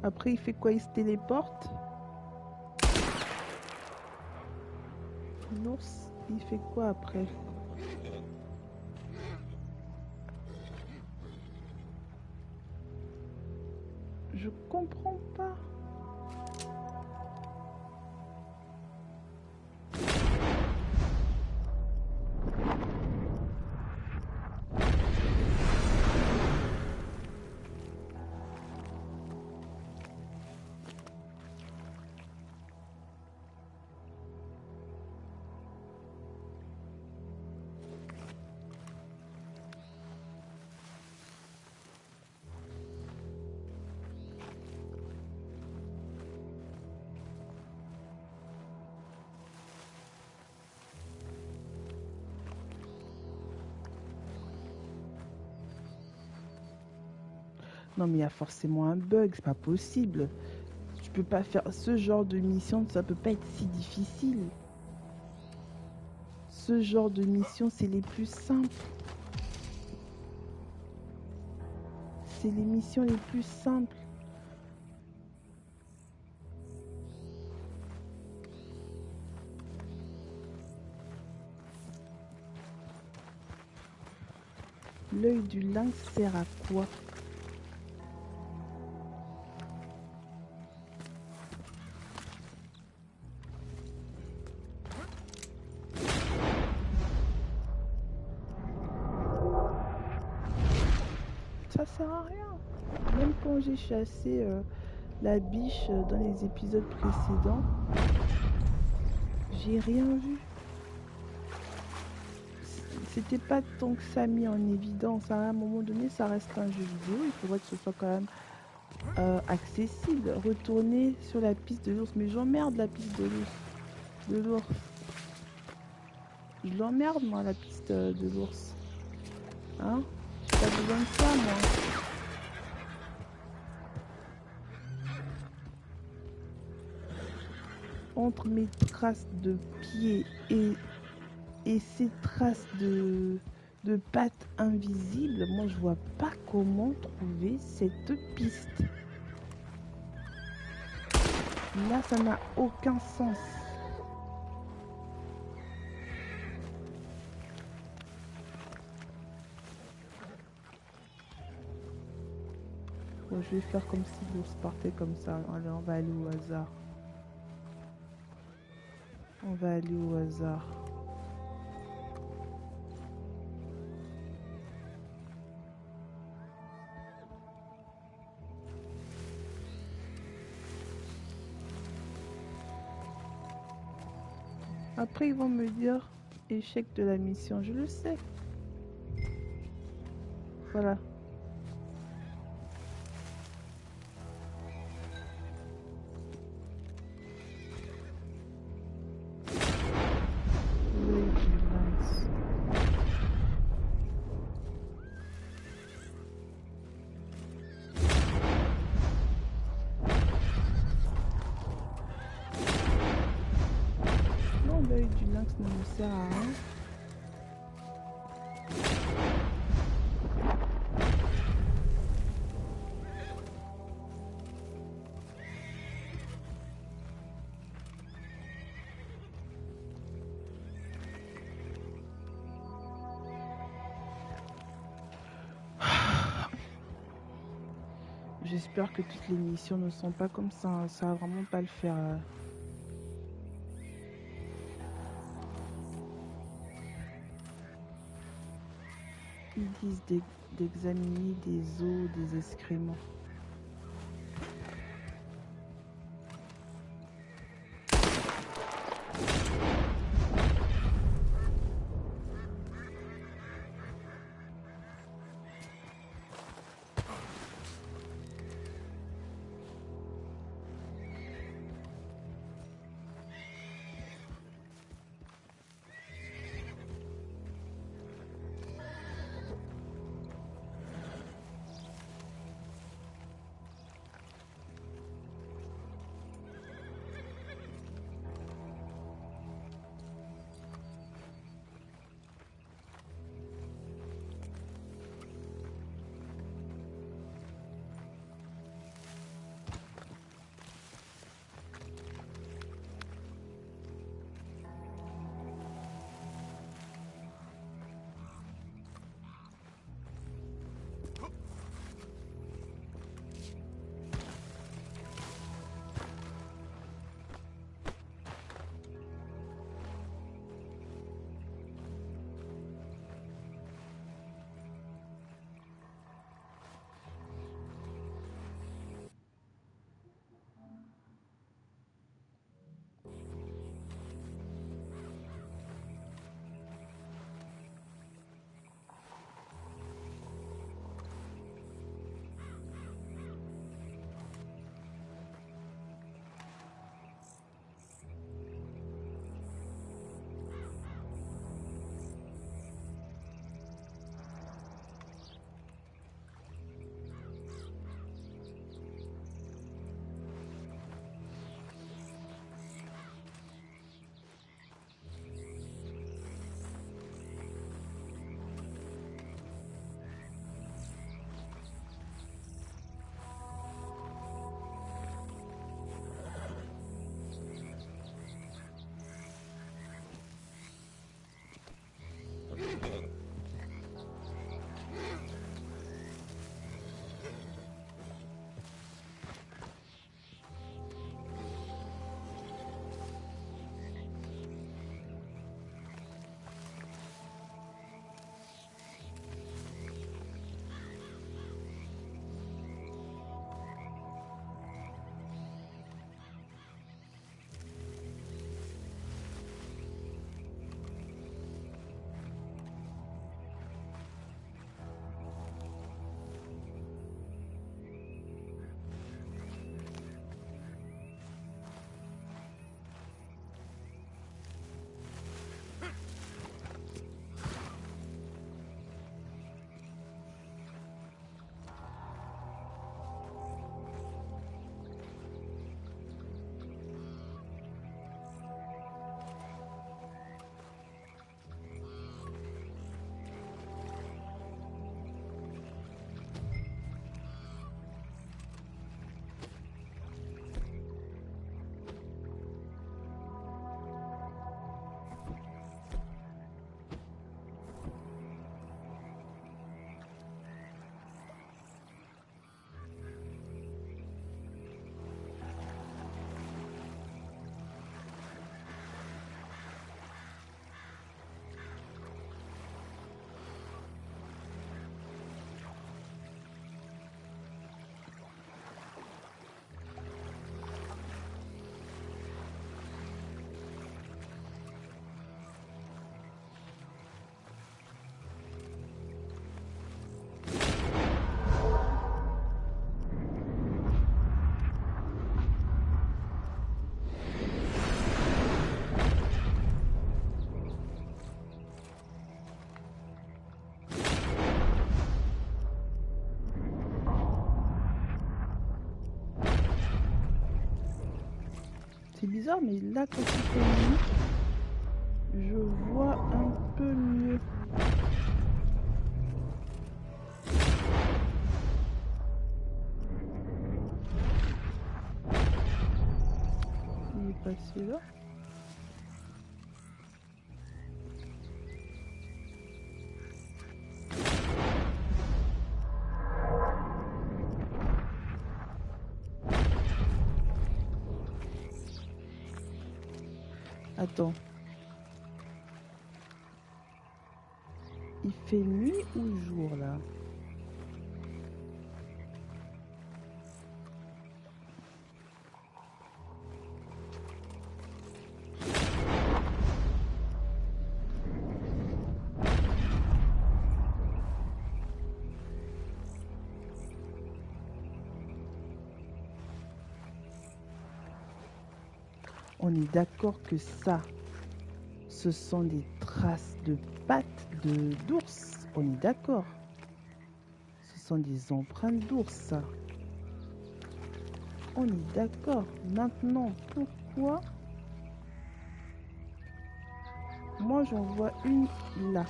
Après il fait quoi? Il se téléporte. L'ours, il fait quoi après? Je comprends pas. Non mais il y a forcément un bug, c'est pas possible. Tu peux pas faire ce genre de mission, ça peut pas être si difficile. Ce genre de mission, c'est les plus simples. C'est les missions les plus simples. L'œil du lynx sert à quoi? Ça sert à rien. Même quand j'ai chassé la biche dans les épisodes précédents, j'ai rien vu. C'était pas tant que ça mis en évidence. À un moment donné, ça reste un jeu vidéo. Il faudrait que ce soit quand même accessible. Retourner sur la piste de l'ours. Mais j'emmerde la piste de l'ours. Je l'emmerde, moi, la piste de l'ours. Hein? J'ai pas besoin de ça, moi. Entre mes traces de pieds et ces traces de pattes invisibles, moi, je vois pas comment trouver cette piste. Là, ça n'a aucun sens. Bon, je vais faire comme si l'ours partait comme ça. Allez, on va aller au hasard. On va aller au hasard. Après, ils vont me dire échec de la mission. Je le sais. Voilà. L'œil du lynx. Non, l'œil du lynx ne me sert à rien. J'espère que toutes les missions ne sont pas comme ça. Hein. Ça va vraiment pas le faire. Ils disent d'examiner des os, des excréments. C'est bizarre, mais là, quand il fait nuit, je vois un peu mieux. Il est passé là. Attends. Il fait nuit ou jour là? On est d'accord que ça, ce sont des traces de pattes d'ours. On est d'accord. Ce sont des empreintes d'ours, ça. On est d'accord. Maintenant, pourquoi moi j'en vois une là.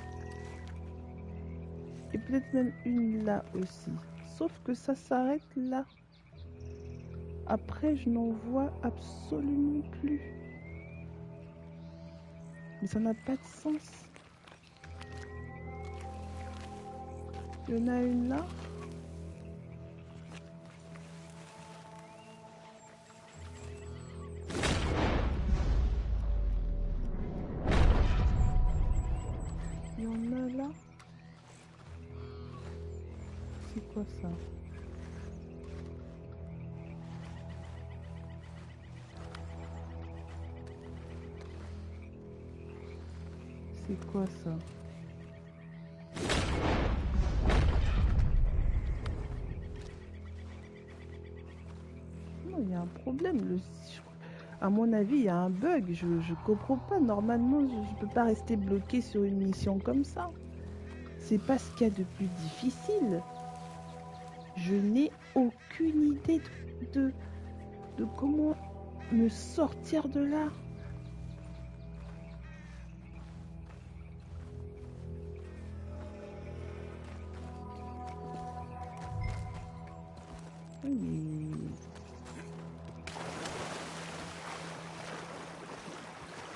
Et peut-être même une là aussi. Sauf que ça s'arrête là. Après, je n'en vois absolument plus. Mais ça n'a pas de sens. Il y en a une là. Il y en a là. C'est quoi ça? C'est quoi ça? Non, il y a un problème. À mon avis, il y a un bug. Je comprends pas. Normalement, je ne peux pas rester bloqué sur une mission comme ça. C'est pas ce qu'il y a de plus difficile. Je n'ai aucune idée de comment me sortir de là. Mais...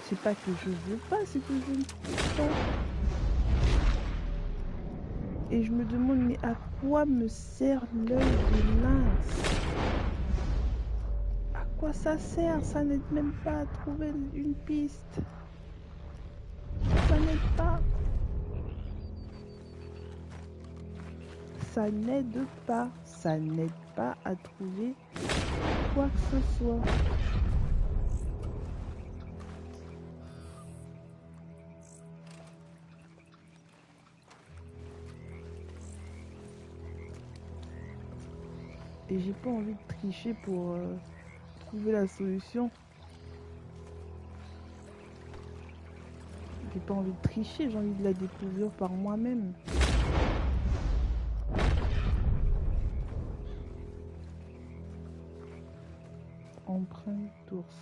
c'est pas que je veux pas, c'est que je ne peux pas. Et je me demande, mais à quoi me sert l'œil de lynx? À quoi ça sert? Ça n'aide même pas à trouver une piste. Ça n'aide pas. Ça n'aide pas. Ça n'aide pas à trouver quoi que ce soit. Et j'ai pas envie de tricher pour trouver la solution. J'ai pas envie de tricher, j'ai envie de la découvrir par moi-même. Empreinte d'ours.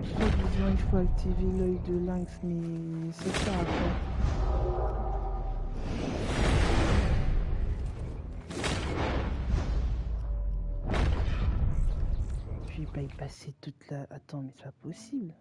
Soi-disant, il faut activer l'œil de lynx, mais c'est ça à quoi? Je vais pas y passer toute la... Attends, mais c'est pas possible.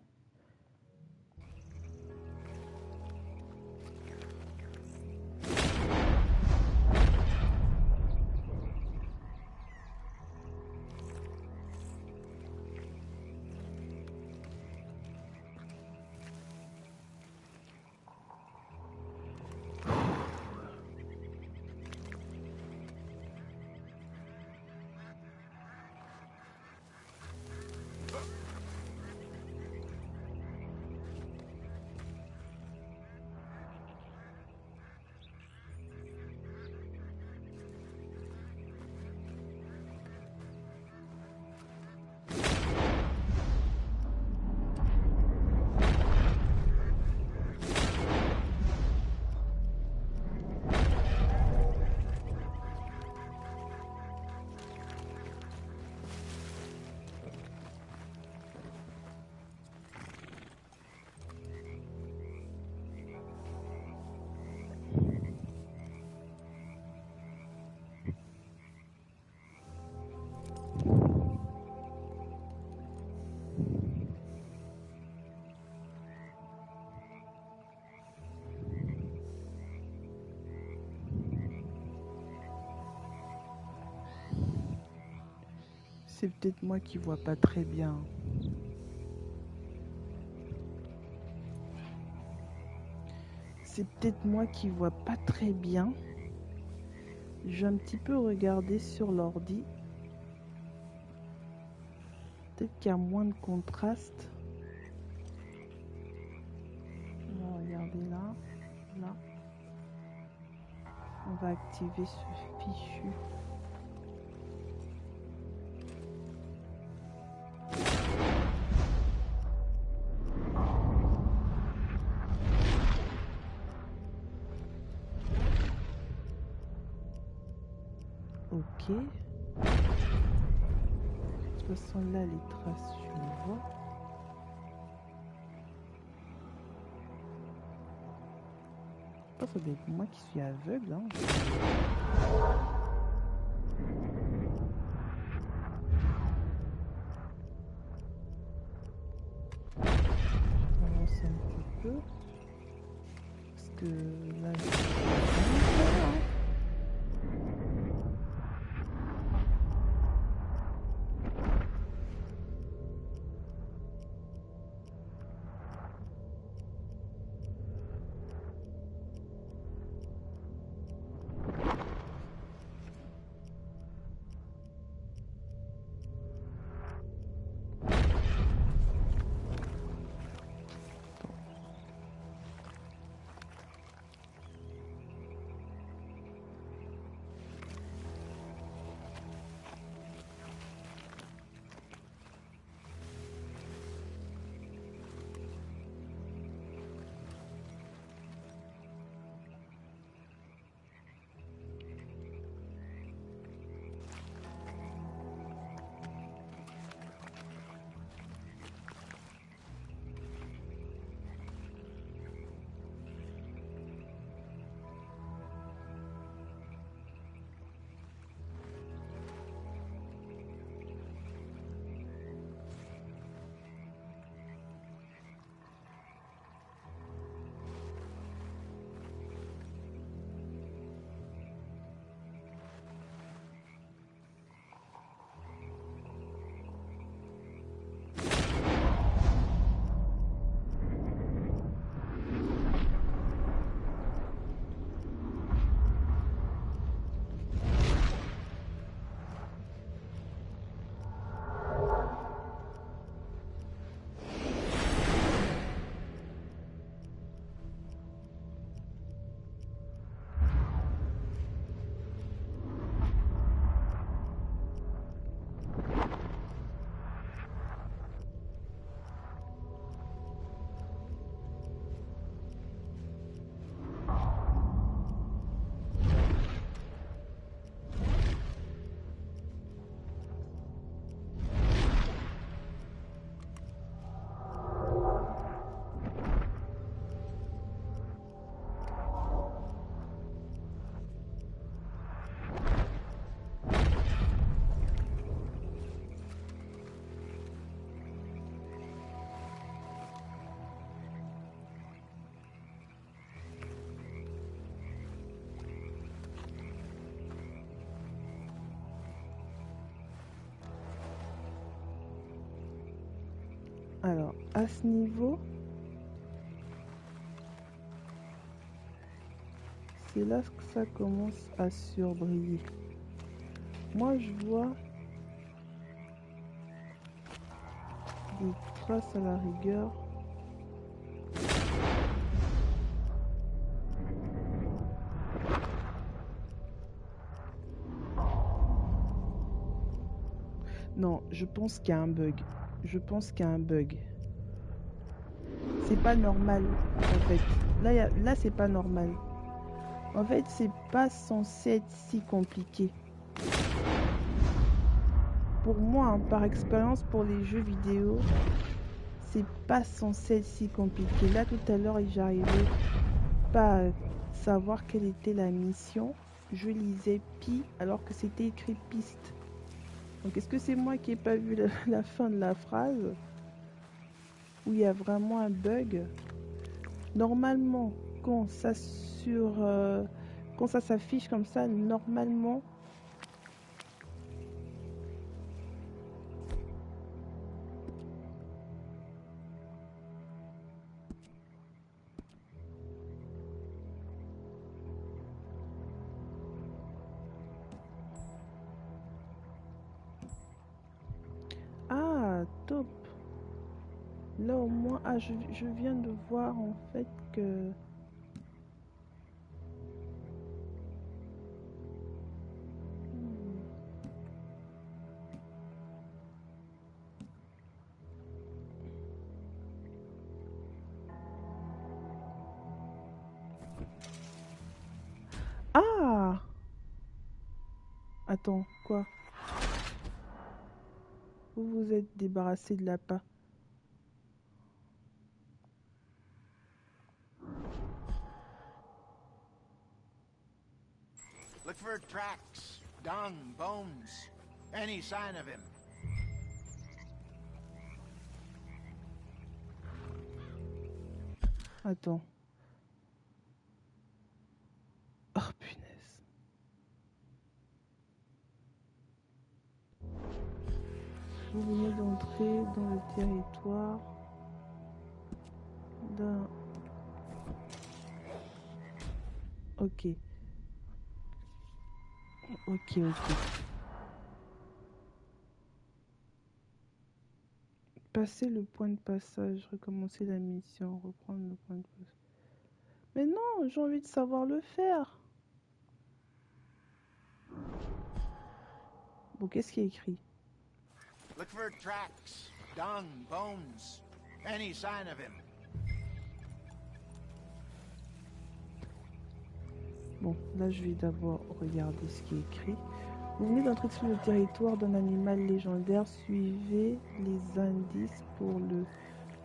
C'est peut-être moi qui vois pas très bien. C'est peut-être moi qui vois pas très bien. Je vais un petit peu regarder sur l'ordi. Peut-être qu'il y a moins de contraste. On va regarder là. Là. On va activer ce fichu. Ok. De toute façon, là, les traces, je les vois. Oh, ça doit être moi qui suis aveugle. Hein. Je avance un petit peu. Parce que là, je... Alors, à ce niveau, c'est là que ça commence à surbriller. Moi, je vois des traces à la rigueur. Non, je pense qu'il y a un bug. Je pense qu'il y a un bug. C'est pas normal, en fait. Là, c'est pas normal. En fait, c'est pas censé être si compliqué. Pour moi, hein, par expérience, pour les jeux vidéo, c'est pas censé être si compliqué. Là, tout à l'heure, j'arrivais pas à savoir quelle était la mission. Je lisais Pi alors que c'était écrit piste. Donc, est-ce que c'est moi qui n'ai pas vu la fin de la phrase où il y a vraiment un bug? Normalement, quand ça s'affiche comme ça, normalement, Là au moins, ah, je viens de voir en fait que... Ah! Attends, quoi? Vous vous êtes débarrassé de l'appât. Look for tracks, dung, bones, any sign of him. Attends. Oh punaise. Vous venez d'entrer dans le territoire d'un... Ok. Ok. Passer le point de passage, recommencer la mission, reprendre le point de passage. Mais non, j'ai envie de savoir le faire. Bon, qu'est-ce qui est écrit? Look for tracks, dung, bones, any sign of him. Bon, là je vais d'abord regarder ce qui est écrit. Vous venez d'entrer sur le territoire d'un animal légendaire. Suivez les indices pour le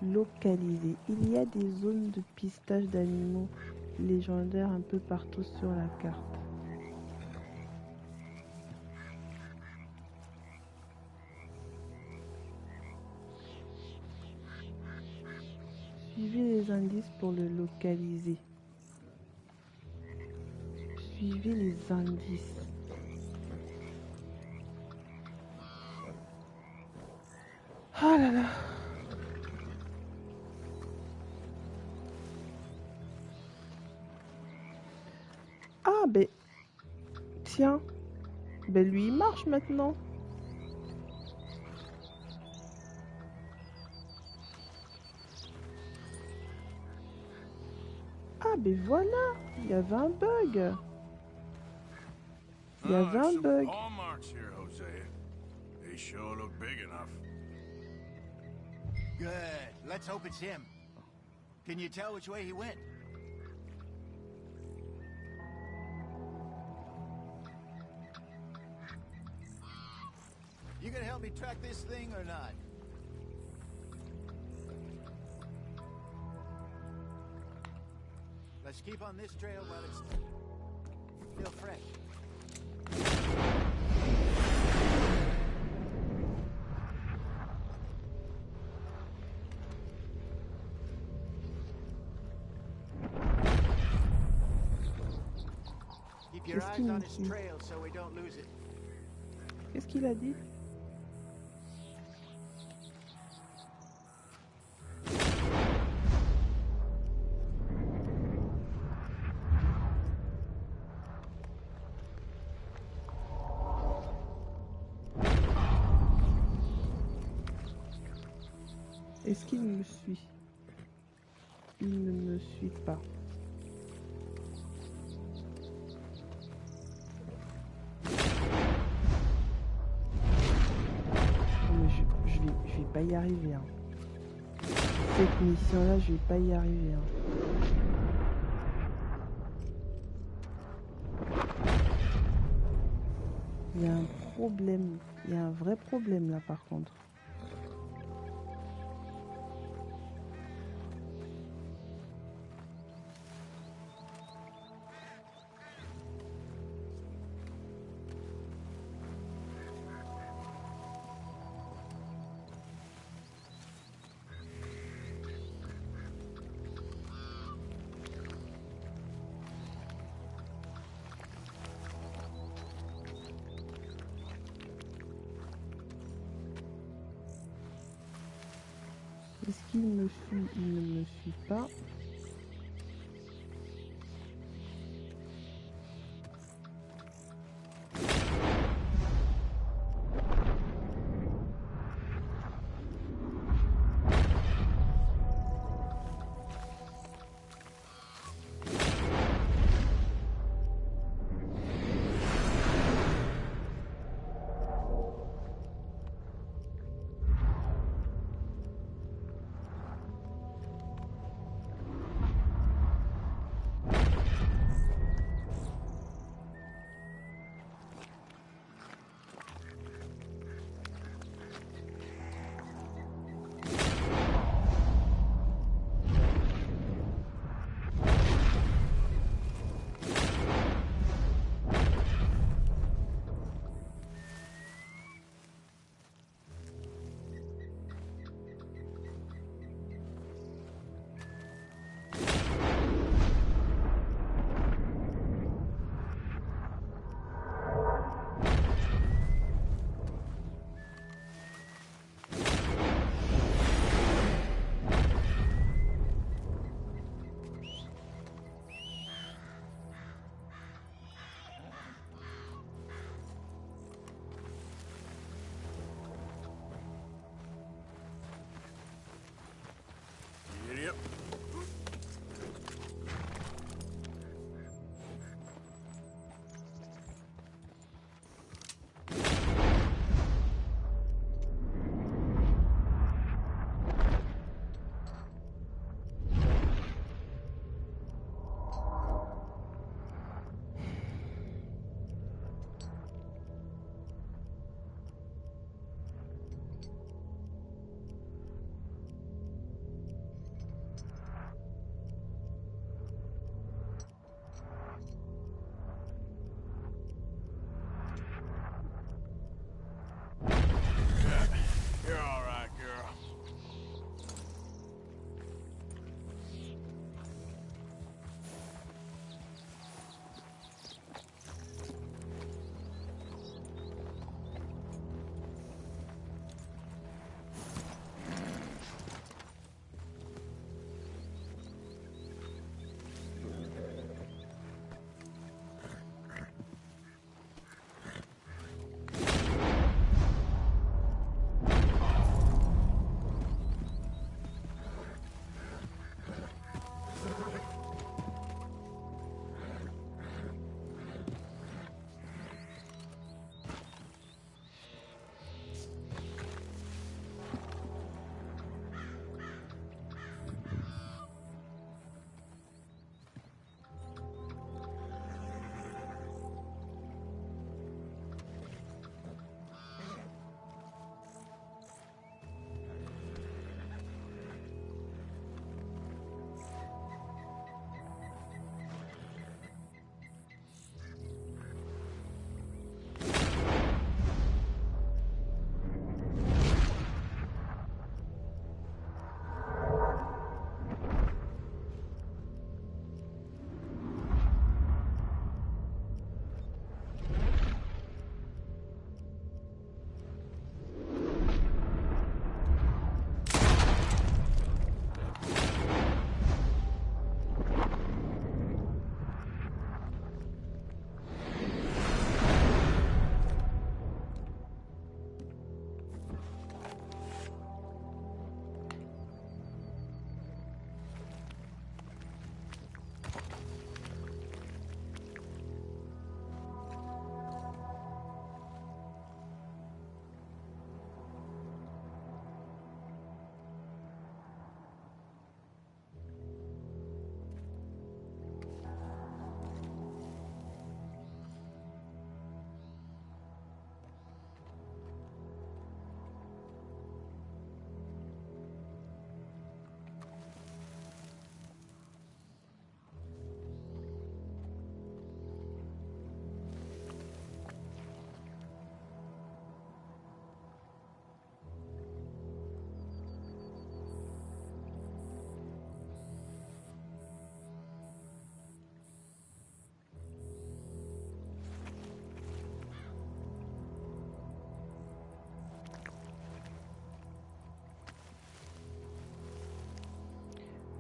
localiser. Il y a des zones de pistage d'animaux légendaires un peu partout sur la carte. Suivez les indices pour le localiser. Suivez les indices. Ah là là. Ah ben tiens. Ben lui il marche maintenant. Ah ben voilà. Il y avait un bug. Il y avait un some bug. paw marks here, Hosea. They sure look big enough. Good. Let's hope it's him. Can you tell which way he went? You gonna help me track this thing or not? Let's keep on this trail while it's still fresh. Keep your eyes on his trail so we don't lose it. Qu'est-ce qu'il a dit? Est-ce qu'il me suit? Il ne me suit pas. Mais je vais pas y arriver. Hein. Cette mission-là, je vais pas y arriver. Hein. Il y a un problème. Il y a un vrai problème là par contre. Est-ce qu'il me suit? Il ne me suit pas. You're all right, girl.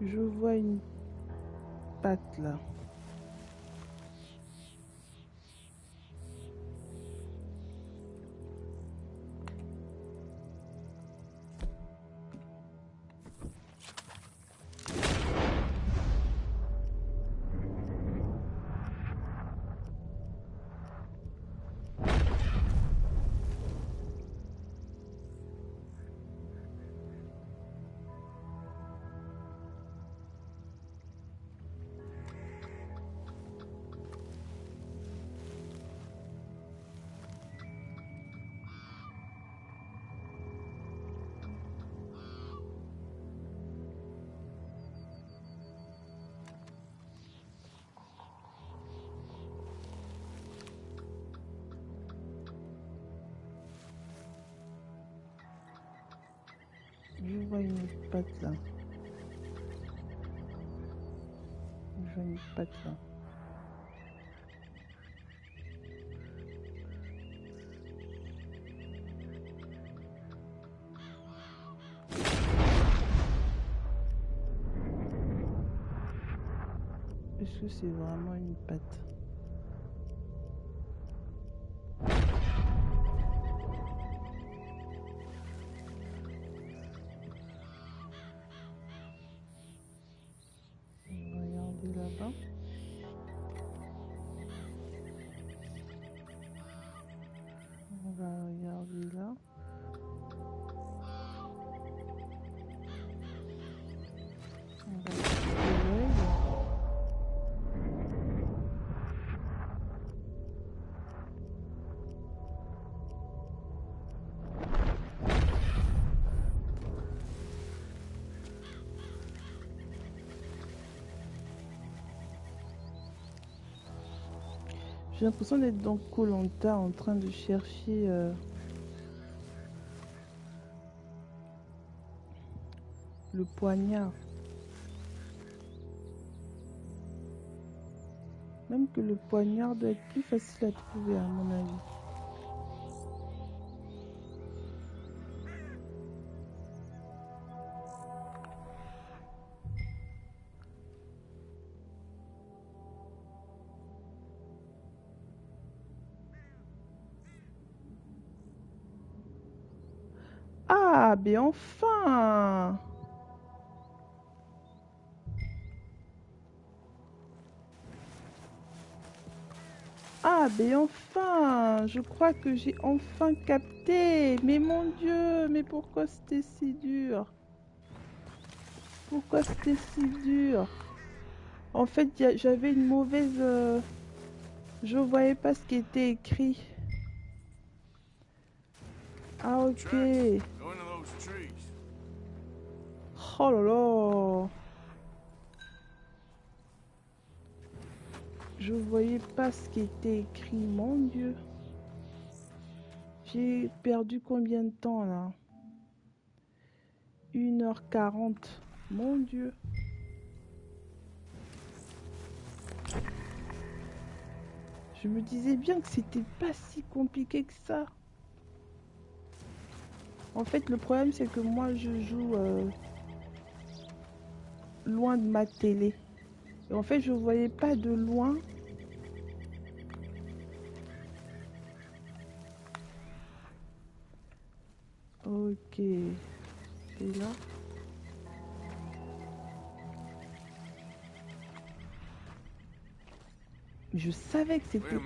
Je vois une patte là. Je vois une patte là. Je vois une patte là. Est-ce que c'est vraiment une patte? Regardez là-bas. lui là. On va couper l'œil. J'ai l'impression d'être dans koh en train de chercher le poignard. Même que le poignard doit être plus facile à trouver à mon avis. Ah, mais enfin! Ah, mais enfin! Je crois que j'ai enfin capté! Mais mon Dieu! Mais pourquoi c'était si dur? Pourquoi c'était si dur? En fait, j'avais une mauvaise... je voyais pas ce qui était écrit. Ah, ok. Go into those trees. Oh là là! Je voyais pas ce qui était écrit, mon Dieu. J'ai perdu combien de temps là? 1h40. Mon Dieu. Je me disais bien que c'était pas si compliqué que ça. En fait, le problème c'est que moi je joue loin de ma télé. Et en fait, je voyais pas de loin. Ok. Et là. Je savais que c'était.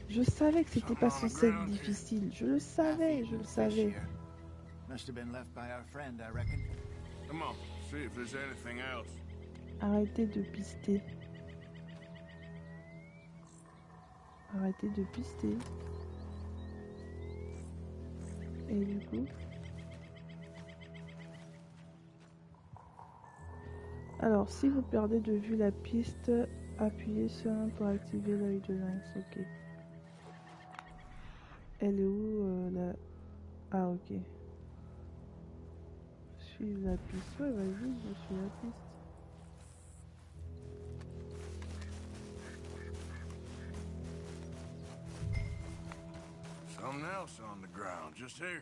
Je savais que c'était pas censé être difficile. Je le savais, je le savais. Must have been left by our friend, I reckon. Come on, see if there's anything else. Arrêtez de pister. Arrêtez de pister. Et du coup... Alors, si vous perdez de vue la piste, appuyez sur un pour activer l'œil de lynx. Ok. Elle est où la... Ah, ok. Suivre la piste. Ouais, vas-y, je suis la piste. Something else on the ground, just here.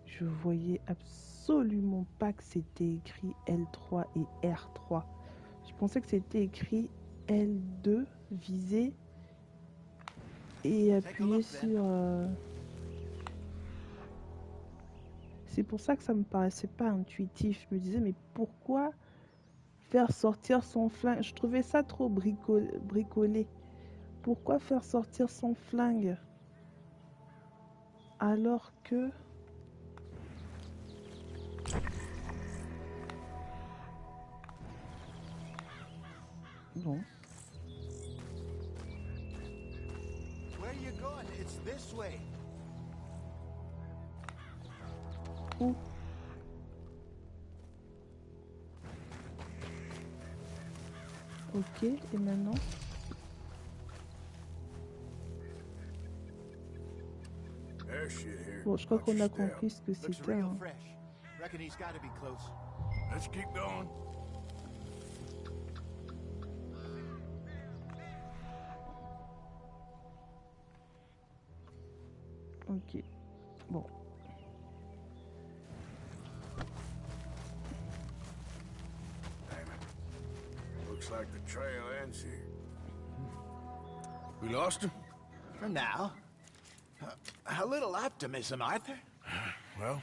Je voyais absolument pas que c'était écrit L3 et R3. Je pensais que c'était écrit L2, viser et appuyer sur... C'est pour ça que ça me paraissait pas intuitif. Je me disais, mais pourquoi faire sortir son flingue? Je trouvais ça trop bricolé. Pourquoi faire sortir son flingue alors que... Bon. Where are you going? It's this way. Où? Ok, et maintenant? There's shit here. Bon, je crois Watch qu'on your a step. compris ce que Looks c'était. real Hein. fresh. Reckon he's got to be close. Let's keep going. Ok. Bon. Damn it. Looks like the trail ends here. We lost him? For now. A little optimism, Arthur. Well,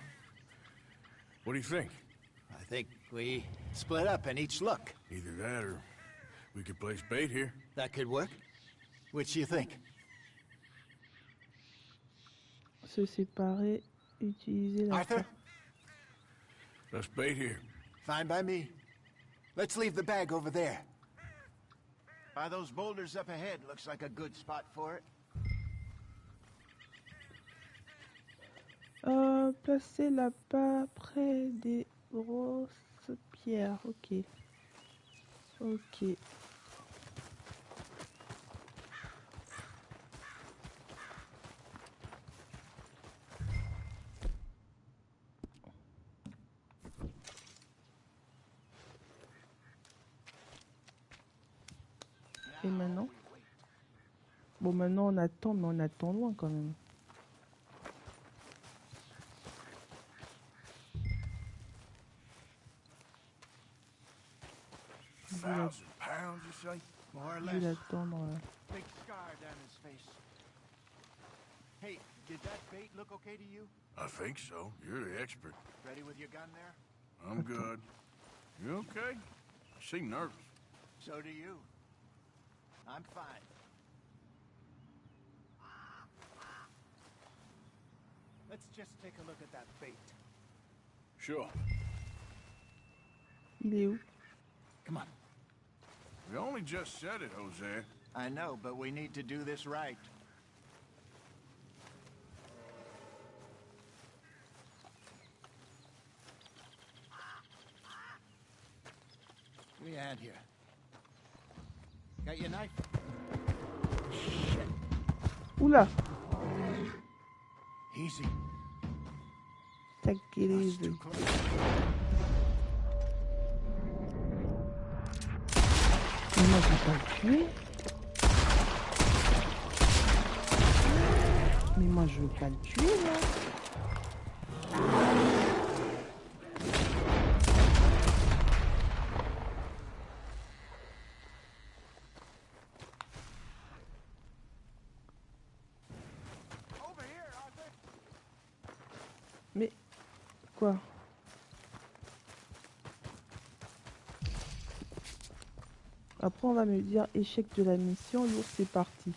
what do you think? I think we split up and each look. Either that or we could place bait here. That could work. Which you think? Se séparer, utiliser la Arthur? Let's bait here. Fine by me. Let's leave the bag over there. By those boulders up ahead, looks like a good spot for it. Placer l'appât près des grosses pierres. Ok. Ok. Et maintenant? Bon, maintenant on attend, mais on attend loin quand même. £1,000, you say? More or Je vais less. l'attendre. Big scar down his face. Hey, did that bait look okay to you? I think so. You're the expert. Ready with your gun there? I'm good. You okay? You seem nervous. So do you. I'm fine. Let's just take a look at that bait. Sure. Il est où? Come on. We only just said it, Jose. I know, but we need to do this right. We had here. Got your knife? Oula! Easy. Take it That's easy. too close. Mais moi je vais pas le tuer. Mais moi je veux pas le tuer là. Over here, Arthur. Mais quoi? Après on va me dire échec de la mission, l'ours est parti.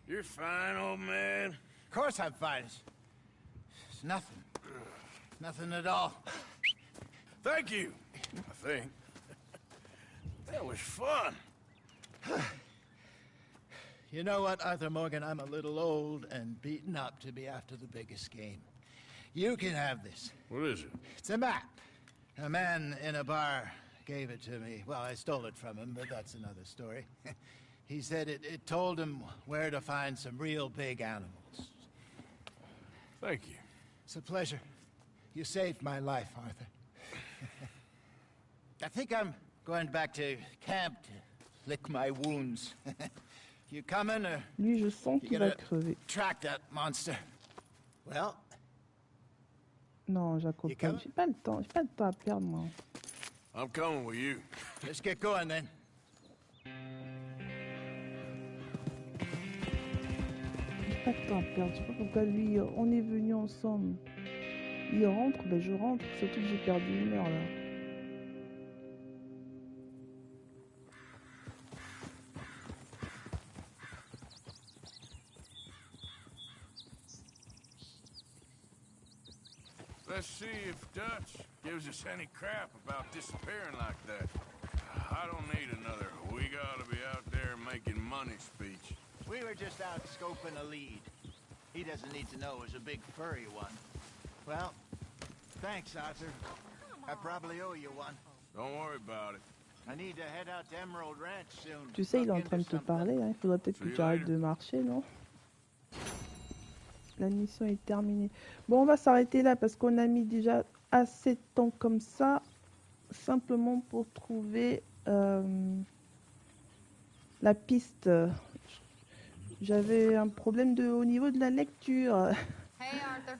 You're fine, old man. Of course I'm fine. It's nothing. Nothing at all. Thank you, I think. That was fun. You know what, Arthur Morgan? I'm a little old and beaten up to be after the biggest game. You can have this. What is it? It's a map. A man in a bar gave it to me. Well, I stole it from him, but that's another story. He said it told him where to find some real big animals. Thank you. It's a pleasure. You saved my life, Arthur. I think I'm going back to camp to lick my wounds. You coming, or Lui je sens you qu'il va gonna crever. track that monster? Well, Non, You j'accompagne. coming? J'ai pas le temps. J'ai pas le temps à perdre moi. I'm coming with you. let's get going then. J'ai pas de temps à perdre. Je sais pas pourquoi lui, on est venus ensemble. Il rentre, ben je rentre. Surtout que j'ai perdu une heure là. Let's see if Dutch gives us any crap about disappearing like that. I don't need another "we gotta be out there making money" speech. We were just out scoping a lead. He doesn't need to know it was a big furry one. Well, thanks, Arthur. I probably owe you one. Don't worry about it. I need to head out to Emerald Ranch soon. Tu sais, il est en Look train de into te something. parler. Hein. Il faudrait peut-être See que you tu arrêtes later. de marcher, non? La mission est terminée. Bon, on va s'arrêter là parce qu'on a mis déjà assez de temps comme ça, simplement pour trouver la piste. J'avais un problème au niveau de la lecture. Hey, Arthur.